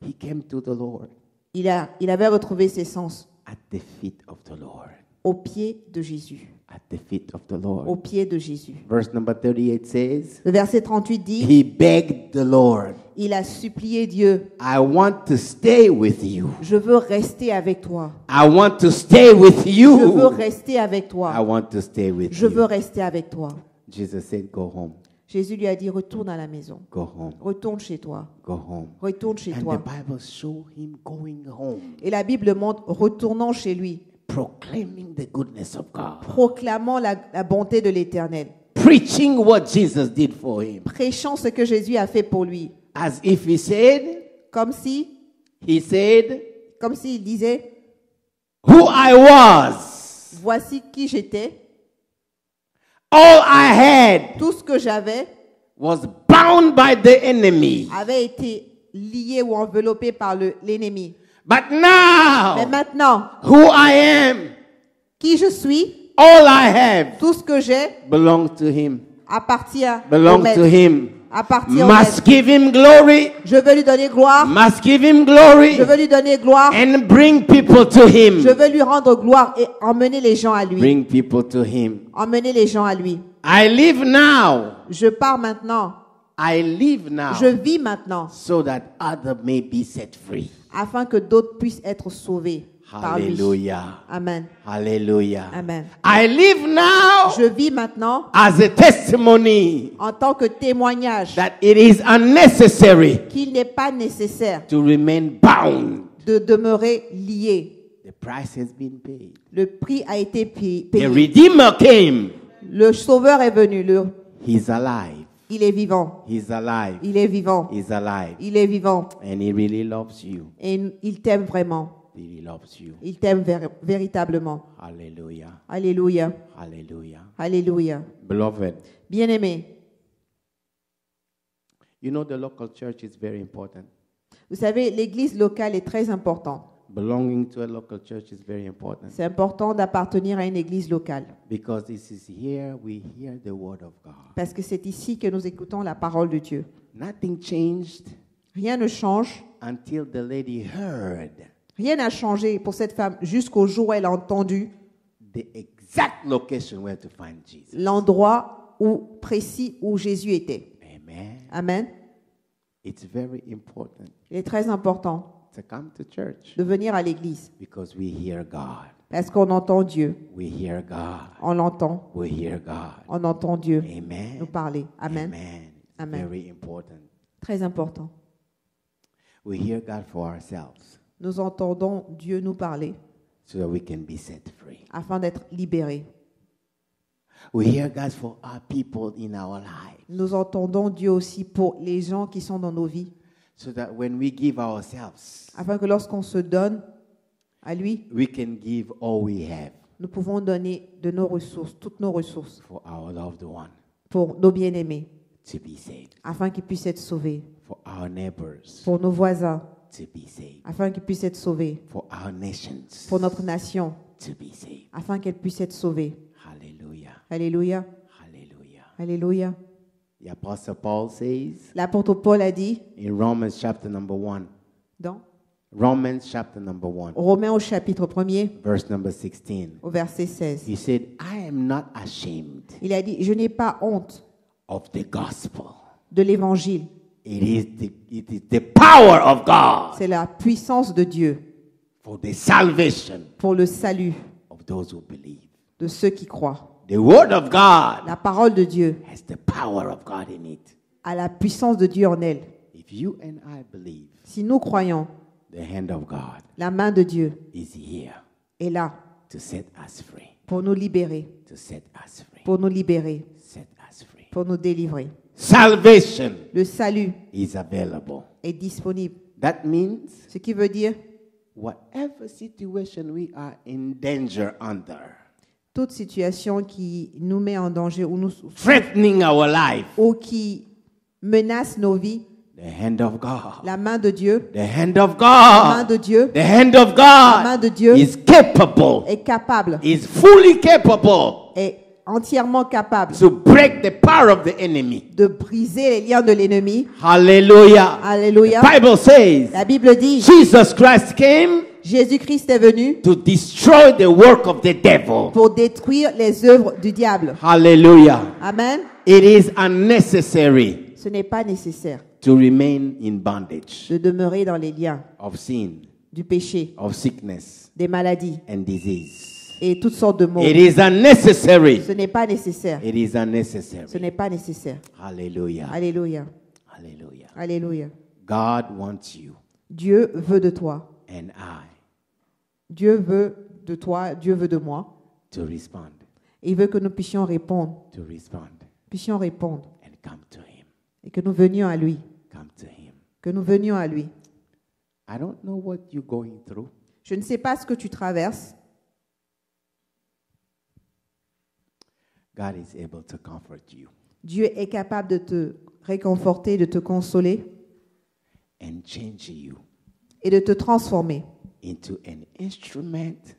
B: He came to the Lord
C: Il avait retrouvé ses sens
B: at the feet of the Lord.
C: aux pieds de Jésus.
B: At the feet of the Lord.
C: Aux pieds de Jésus.
B: Verse number 38 says,
C: Le verset 38 dit,
B: he begged the Lord,
C: il a supplié Dieu,
B: I want to stay with you.
C: je veux rester avec toi.
B: I want to stay with
C: Je veux
B: you.
C: rester avec
B: I
C: toi.
B: want to stay with
C: Je veux
B: you.
C: rester avec toi.
B: Jesus said, go home.
C: Jésus lui a dit, retourne à la maison.
B: Go home.
C: Retourne chez toi.
B: Go home.
C: Retourne chez
B: And
C: toi.
B: the Bible showed him going home,
C: Et la Bible montre, retournant chez lui,
B: proclaiming the goodness of God,
C: proclamant la bonté de l'Éternel,
B: preaching what Jesus did for him,
C: prêchant ce que Jésus a fait pour lui.
B: as if he said,
C: Comme s'il disait,
B: who I was,
C: voici qui j'étais,
B: all I had
C: tout ce que j'avais
B: was bound by the enemy.
C: avait été lié ou enveloppé par l'ennemi.
B: But
C: Mais
B: now,
C: maintenant,
B: who I am,
C: qui je suis,
B: all I have,
C: tout ce que j'ai
B: belongs to him.
C: appartient au
B: Belongs to
C: Maître.
B: him.
C: Appartient au
B: Must
C: Maître.
B: give him glory.
C: Je veux lui donner gloire.
B: Must give him glory
C: Je veux lui donner gloire.
B: and bring people to him.
C: Je veux lui rendre gloire et emmener les gens à lui.
B: Bring people to him.
C: Emmener les gens à lui.
B: I live now.
C: Je pars maintenant.
B: I live now
C: Je vis maintenant
B: so that others may be set free.
C: afin que d'autres puissent être sauvés par lui.
B: Hallelujah.
C: Amen.
B: Hallelujah.
C: Amen.
B: I live now
C: Je vis maintenant
B: as a testimony
C: en tant que témoignage
B: that it is unnecessary
C: qu'il n'est pas nécessaire
B: to remain bound.
C: de demeurer lié.
B: The price has been paid.
C: Le prix a été
B: The
C: payé.
B: Redeemer came.
C: Le Sauveur est venu.
B: He's alive.
C: Il est vivant.
B: He's alive.
C: Il est vivant.
B: He's alive.
C: Il est vivant.
B: And he really loves you.
C: Et il t'aime vraiment.
B: that He loves you.
C: Il t'aime véritablement.
B: Hallelujah.
C: Alléluia.
B: Hallelujah.
C: Alléluia.
B: Beloved,
C: Bien-aimés,
B: you know the local church is very important.
C: vous savez, l'église locale est très importante.
B: Belonging to a local church is very important.
C: C'est important d'appartenir à une église locale.
B: Because this is here we hear the word of God.
C: Parce que c'est ici que nous écoutons la parole de Dieu.
B: Nothing changed
C: Rien ne change.
B: until the lady heard
C: Rien n'a changé pour cette femme jusqu'au jour où elle a entendu
B: the exact location where to find Jesus.
C: l'endroit précis où Jésus était.
B: Amen.
C: Amen.
B: It's very important
C: Il est très important
B: to come to church
C: de venir à l'église
B: because we hear God.
C: parce qu'on entend Dieu.
B: We hear God.
C: On l'entend.
B: We hear God.
C: On entend Dieu
B: Amen.
C: nous parler. Amen.
B: Amen. It's
C: Amen.
B: very important.
C: Très important.
B: We hear God for ourselves
C: Nous entendons Dieu nous parler
B: so that we can be set free.
C: afin d'être libérés.
B: We hear God for our people in our lives
C: Nous entendons Dieu aussi pour les gens qui sont dans nos vies,
B: so that when we give ourselves,
C: afin que lorsqu'on se donne à lui,
B: we can give all we have
C: nous pouvons donner de nos ressources, toutes nos ressources,
B: for our loved one
C: pour nos bien-aimés,
B: to be saved,
C: afin qu'ils puissent être sauvés,
B: for our neighbors
C: pour nos voisins,
B: to be saved,
C: afin qu'ils puissent être sauvés,
B: for our nations
C: pour notre nation,
B: to be saved.
C: afin qu'elle puisse être sauvée.
B: Hallelujah.
C: Alléluia,
B: Hallelujah.
C: alléluia.
B: The Apostle Paul says
C: L'apôtre Paul a dit
B: in Romans chapter number 1,
C: dans
B: Romans chapter number 1,
C: Romains au chapitre 1er,
B: verse number 16.
C: au verset 16.
B: He said, I am not ashamed
C: Il a dit, je n'ai pas honte
B: of the gospel.
C: de l'évangile.
B: It is the power of God
C: C'est la puissance de Dieu
B: for the salvation
C: pour le salut
B: of those who believe.
C: de ceux qui croient.
B: The word of God
C: La parole de Dieu
B: has the power of God in it.
C: a la puissance de Dieu en elle.
B: If you and I believe,
C: Si nous croyons,
B: the hand of God
C: la main de Dieu
B: is here
C: est là
B: to set us free,
C: pour nous libérer,
B: to set us free,
C: pour nous libérer,
B: set us free.
C: pour nous délivrer.
B: Salvation
C: Le salut
B: is available.
C: est disponible.
B: That means
C: Ce qui veut dire,
B: whatever situation we are in danger under,
C: toute situation qui nous met en danger
B: threatening our life,
C: ou qui menace nos vies,
B: the hand of God,
C: la main de Dieu,
B: the hand of
C: la main
B: God,
C: de Dieu
B: the hand of
C: La main de
B: God
C: Dieu
B: is capable,
C: est capable,
B: is fully capable
C: est entièrement capable
B: to break the power of the enemy.
C: de briser les liens de l'ennemi.
B: Hallelujah.
C: Alléluia.
B: The Bible says
C: La Bible dit,
B: Jesus Christ came
C: Jésus-Christ est venu
B: to destroy the work of the devil.
C: pour détruire les œuvres du diable.
B: Hallelujah.
C: Amen.
B: It is unnecessary
C: Ce n'est pas nécessaire
B: to remain in bondage
C: de demeurer dans les liens
B: of sin,
C: du péché,
B: of sickness,
C: des maladies
B: and disease.
C: et toutes sortes de maux.
B: It is unnecessary.
C: Ce n'est pas nécessaire.
B: It is
C: Ce
B: unnecessary.
C: n'est pas nécessaire.
B: Hallelujah.
C: Alléluia.
B: Hallelujah.
C: Alléluia.
B: God wants you
C: Dieu veut de toi.
B: and I
C: Dieu veut de toi. Dieu veut de moi.
B: to respond,
C: Il veut que nous puissions répondre.
B: and come to Him.
C: Et que nous venions à lui.
B: Come to Him.
C: Que nous venions à lui.
B: I don't know what you're going through.
C: Je ne sais pas ce que tu traverses.
B: God is able to comfort you
C: Dieu est capable de te réconforter, de te consoler
B: and change you
C: et de te transformer
B: into an instrument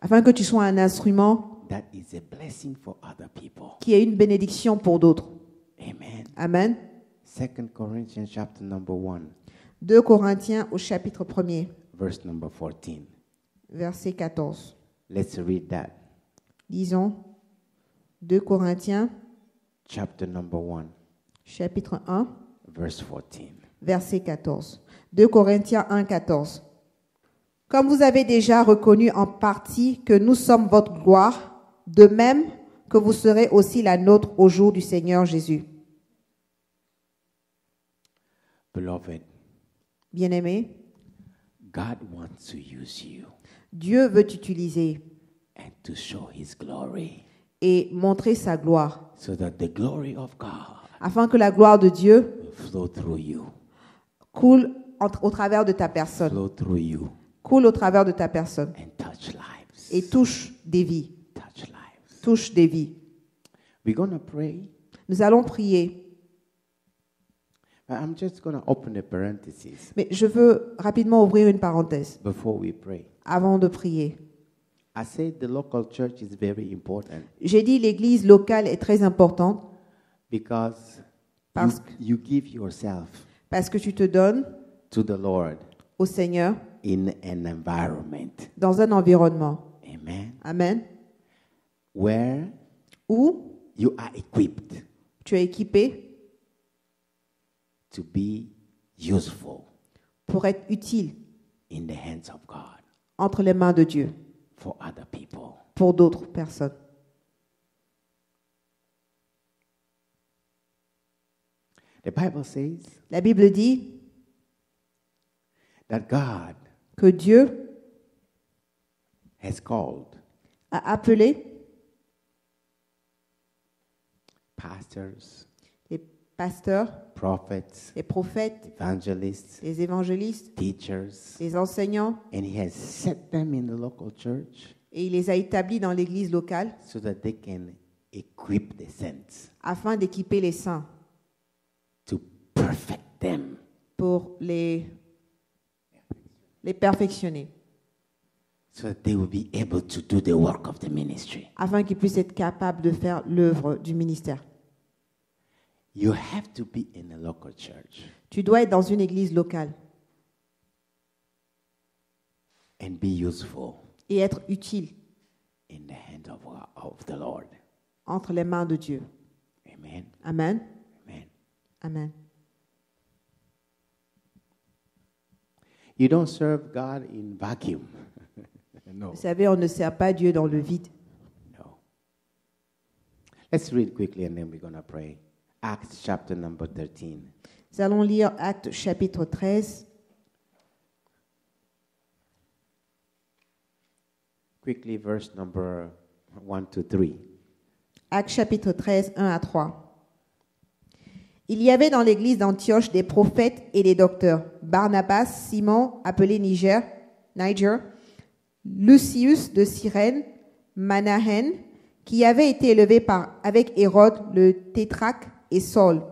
C: afin que tu sois un instrument
B: that is a blessing for other people.
C: qui est une bénédiction pour d'autres.
B: Amen.
C: Amen.
B: 2 Corinthians chapter number 1,
C: 2 Corinthiens au chapitre 1er,
B: verse number 14.
C: verset 14.
B: Let's read that.
C: Disons 2 Corinthiens,
B: Chapter number 1,
C: chapitre 1,
B: verse 14.
C: verset 14. 2 Corinthiens 1, 14. Comme vous avez déjà reconnu en partie que nous sommes votre gloire, de même que vous serez aussi la nôtre au jour du Seigneur Jésus.
B: Beloved,
C: Bien-aimé,
B: God wants to use you
C: Dieu veut t'utiliser
B: and to show His glory
C: et montrer sa gloire,
B: so that the glory of God
C: afin que la gloire de Dieu
B: will flow through you,
C: coule au travers de ta personne,
B: flow through you,
C: coule au travers de ta personne
B: and touch lives.
C: et touche des vies.
B: Touch lives.
C: Touche des vies.
B: We're going to pray.
C: Nous allons prier.
B: I'm just going to open a parenthesis
C: Mais je veux rapidement ouvrir une parenthèse
B: before we pray.
C: avant de prier.
B: I said the local church is very important
C: J'ai dit l'église locale est très importante
B: because
C: Parce
B: you give yourself
C: parce que tu te donnes
B: to the Lord
C: au Seigneur
B: in an environment.
C: dans un environnement.
B: Amen.
C: Amen.
B: Where
C: Où
B: you are equipped
C: tu es équipé
B: to be useful
C: pour être utile
B: in the hands of God
C: entre les mains de Dieu
B: for other people.
C: pour d'autres personnes.
B: The Bible says
C: La Bible dit
B: that God
C: que Dieu
B: has called
C: a appelé
B: pastors,
C: les pasteurs,
B: prophets,
C: les prophètes,
B: evangelists,
C: les évangélistes,
B: teachers,
C: les enseignants,
B: and He has set them in the local church
C: et il les a établis dans l'église locale
B: so that they can equip the saints
C: afin d'équiper les saints
B: to perfect them
C: pour les perfectionner,
B: so that they will be able to do the work of the ministry.
C: afin qu'ils puissent être capables de faire l'œuvre du ministère.
B: You have to be in a local church
C: Tu dois être dans une église locale
B: and be useful
C: et être utile
B: in the hand of the Lord.
C: entre les mains de Dieu.
B: Amen.
C: Amen.
B: Amen.
C: Amen.
B: You don't serve God in vacuum. No.
C: Vous savez, on ne sert pas Dieu dans le vide.
B: No. Let's read quickly and then we're going to pray. Acts chapter number 13.
C: Nous allons lire Actes chapitre 13.
B: Quickly, verse number 1 to 3.
C: Actes chapitre 13, 1 à 3. Il y avait dans l'église d'Antioche des prophètes et des docteurs. Barnabas, Simon, appelé Niger, Lucius de Cyrène, Manahen, qui avait été élevé avec Hérode le tétrarque, et Saul.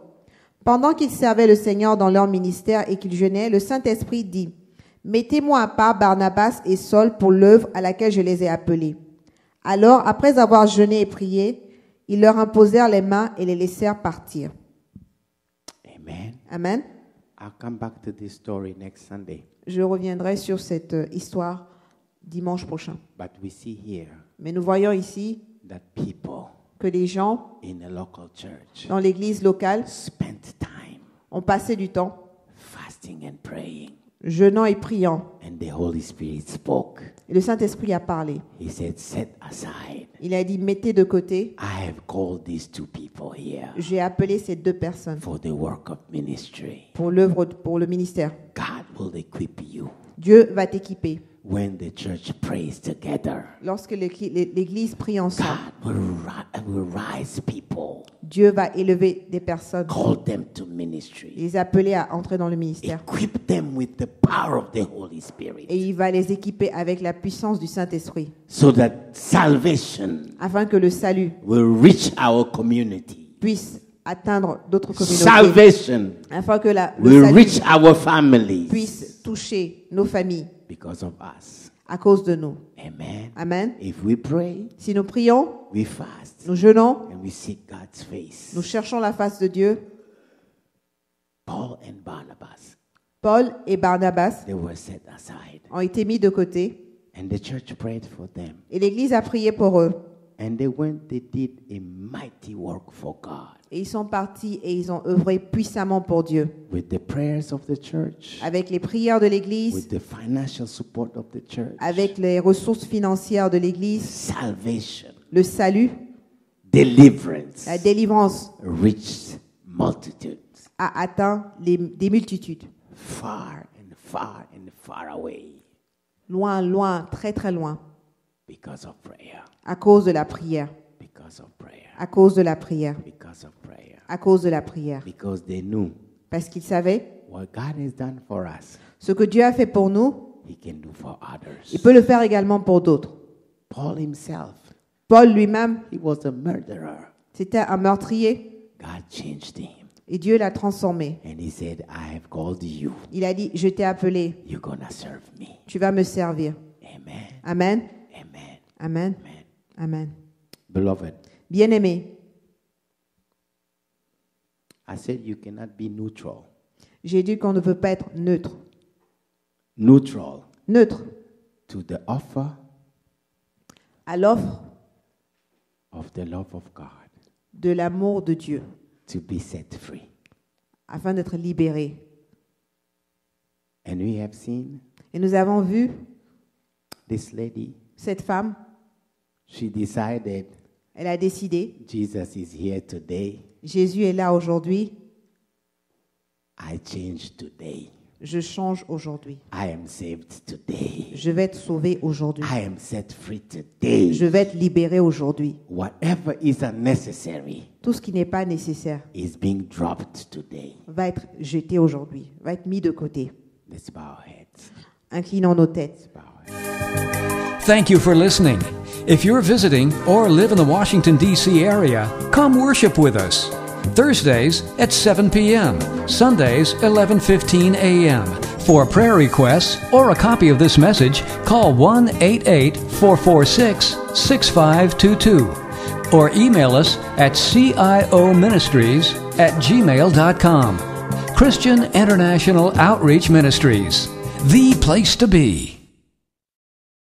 C: Pendant qu'ils servaient le Seigneur dans leur ministère et qu'ils jeûnaient, le Saint-Esprit dit, « Mettez-moi à part Barnabas et Saul pour l'œuvre à laquelle je les ai appelés. » Alors, après avoir jeûné et prié, ils leur imposèrent les mains et les laissèrent partir.
B: Amen.
C: Amen.
B: I'll come back to this story next Sunday.
C: Je reviendrai sur cette histoire dimanche prochain.
B: But we see here
C: Mais nous voyons ici
B: that people
C: que les gens
B: in a local church
C: dans l'église locale
B: spent time
C: ont passé du temps
B: fasting and praying,
C: jeûnant et priant.
B: and the Holy Spirit spoke.
C: Et le Saint-Esprit a parlé.
B: He said, set aside.
C: Il a dit, mettez de côté.
B: I have called these two people here
C: J'ai appelé ces deux personnes
B: for the work of ministry.
C: pour l'œuvre, pour le ministère.
B: God will equip you
C: Dieu va t'équiper.
B: when the church prays together.
C: Lorsque l'église prie ensemble,
B: God will rise people,
C: Dieu va élever des personnes,
B: call them to ministry,
C: les appeler à entrer dans le ministère.
B: equip them with the power of the Holy Spirit,
C: Et il va les équiper avec la puissance du Saint-Esprit,
B: so that salvation
C: afin que le salut
B: will reach our community.
C: puisse atteindre d'autres communautés,
B: Salvation
C: afin que le
B: will
C: salut
B: reach our families
C: puisse toucher nos familles
B: because of us.
C: à cause de nous.
B: Amen.
C: Amen.
B: If we pray,
C: Si nous prions,
B: we fast,
C: nous jeûnons,
B: and we seek God's face.
C: nous cherchons la face de Dieu,
B: Paul and Barnabas,
C: Paul et Barnabas
B: they were set aside,
C: ont été mis de côté
B: and the church prayed for them.
C: et l'Église a prié pour eux.
B: And they went, they did a mighty work for God
C: Et ils sont partis et ils ont œuvré puissamment pour Dieu.
B: with the prayers of the church,
C: Avec les prières de l'Église,
B: with the financial support of the church.
C: avec les ressources financières de l'Église,
B: Salvation,
C: le salut,
B: deliverance
C: la délivrance
B: reached multitudes
C: a atteint des multitudes.
B: far and far and far away
C: Loin, loin, très très loin,
B: because of prayer,
C: à cause de la prière,
B: because of prayer,
C: à cause de la prière,
B: because of prayer,
C: à cause de la prière.
B: because they knew
C: Parce qu'ils savaient
B: what God has done for us.
C: ce que Dieu a fait pour nous,
B: he can do for others.
C: il peut le faire également pour d'autres.
B: Paul himself,
C: Paul lui-même,
B: he was a murderer.
C: c'était un meurtrier
B: God changed him.
C: et Dieu l'a transformé.
B: And he said, I have called you.
C: Il a dit, je t'ai appelé,
B: You're going to serve me.
C: tu vas me servir.
B: Amen.
C: Amen,
B: Amen.
C: amen,
B: Amen.
C: amen.
B: Beloved,
C: Bien-aimé,
B: I said you cannot be neutral.
C: j'ai dit qu'on ne peut pas être neutre.
B: Neutral
C: Neutre
B: to the offer
C: à l'offre
B: of the love of God
C: de l'amour de Dieu,
B: to be set free.
C: afin d'être libéré.
B: And we have seen
C: Et nous avons vu
B: this lady,
C: cette femme,
B: she decided
C: elle a décidé,
B: Jesus is here today.
C: Jésus est là aujourd'hui,
B: I change today.
C: je change aujourd'hui.
B: I am saved today.
C: Je vais être sauvé aujourd'hui.
B: I am set free today.
C: Je vais être libéré aujourd'hui.
B: Whatever is unnecessary
C: Tout ce qui n'est pas nécessaire
B: is being dropped today.
C: va être jeté aujourd'hui, va être mis de côté.
B: Let's bow our heads.
C: Inclinons nos têtes.
B: Bow our heads.
A: Thank you for listening. If you're visiting or live in the Washington, D.C. area, come worship with us. Thursdays at 7 p.m., Sundays 11:15 a.m. For prayer requests or a copy of this message, call 1-88-446-6522 or email us at cioministries@gmail.com. Christian International Outreach Ministries, the place to be.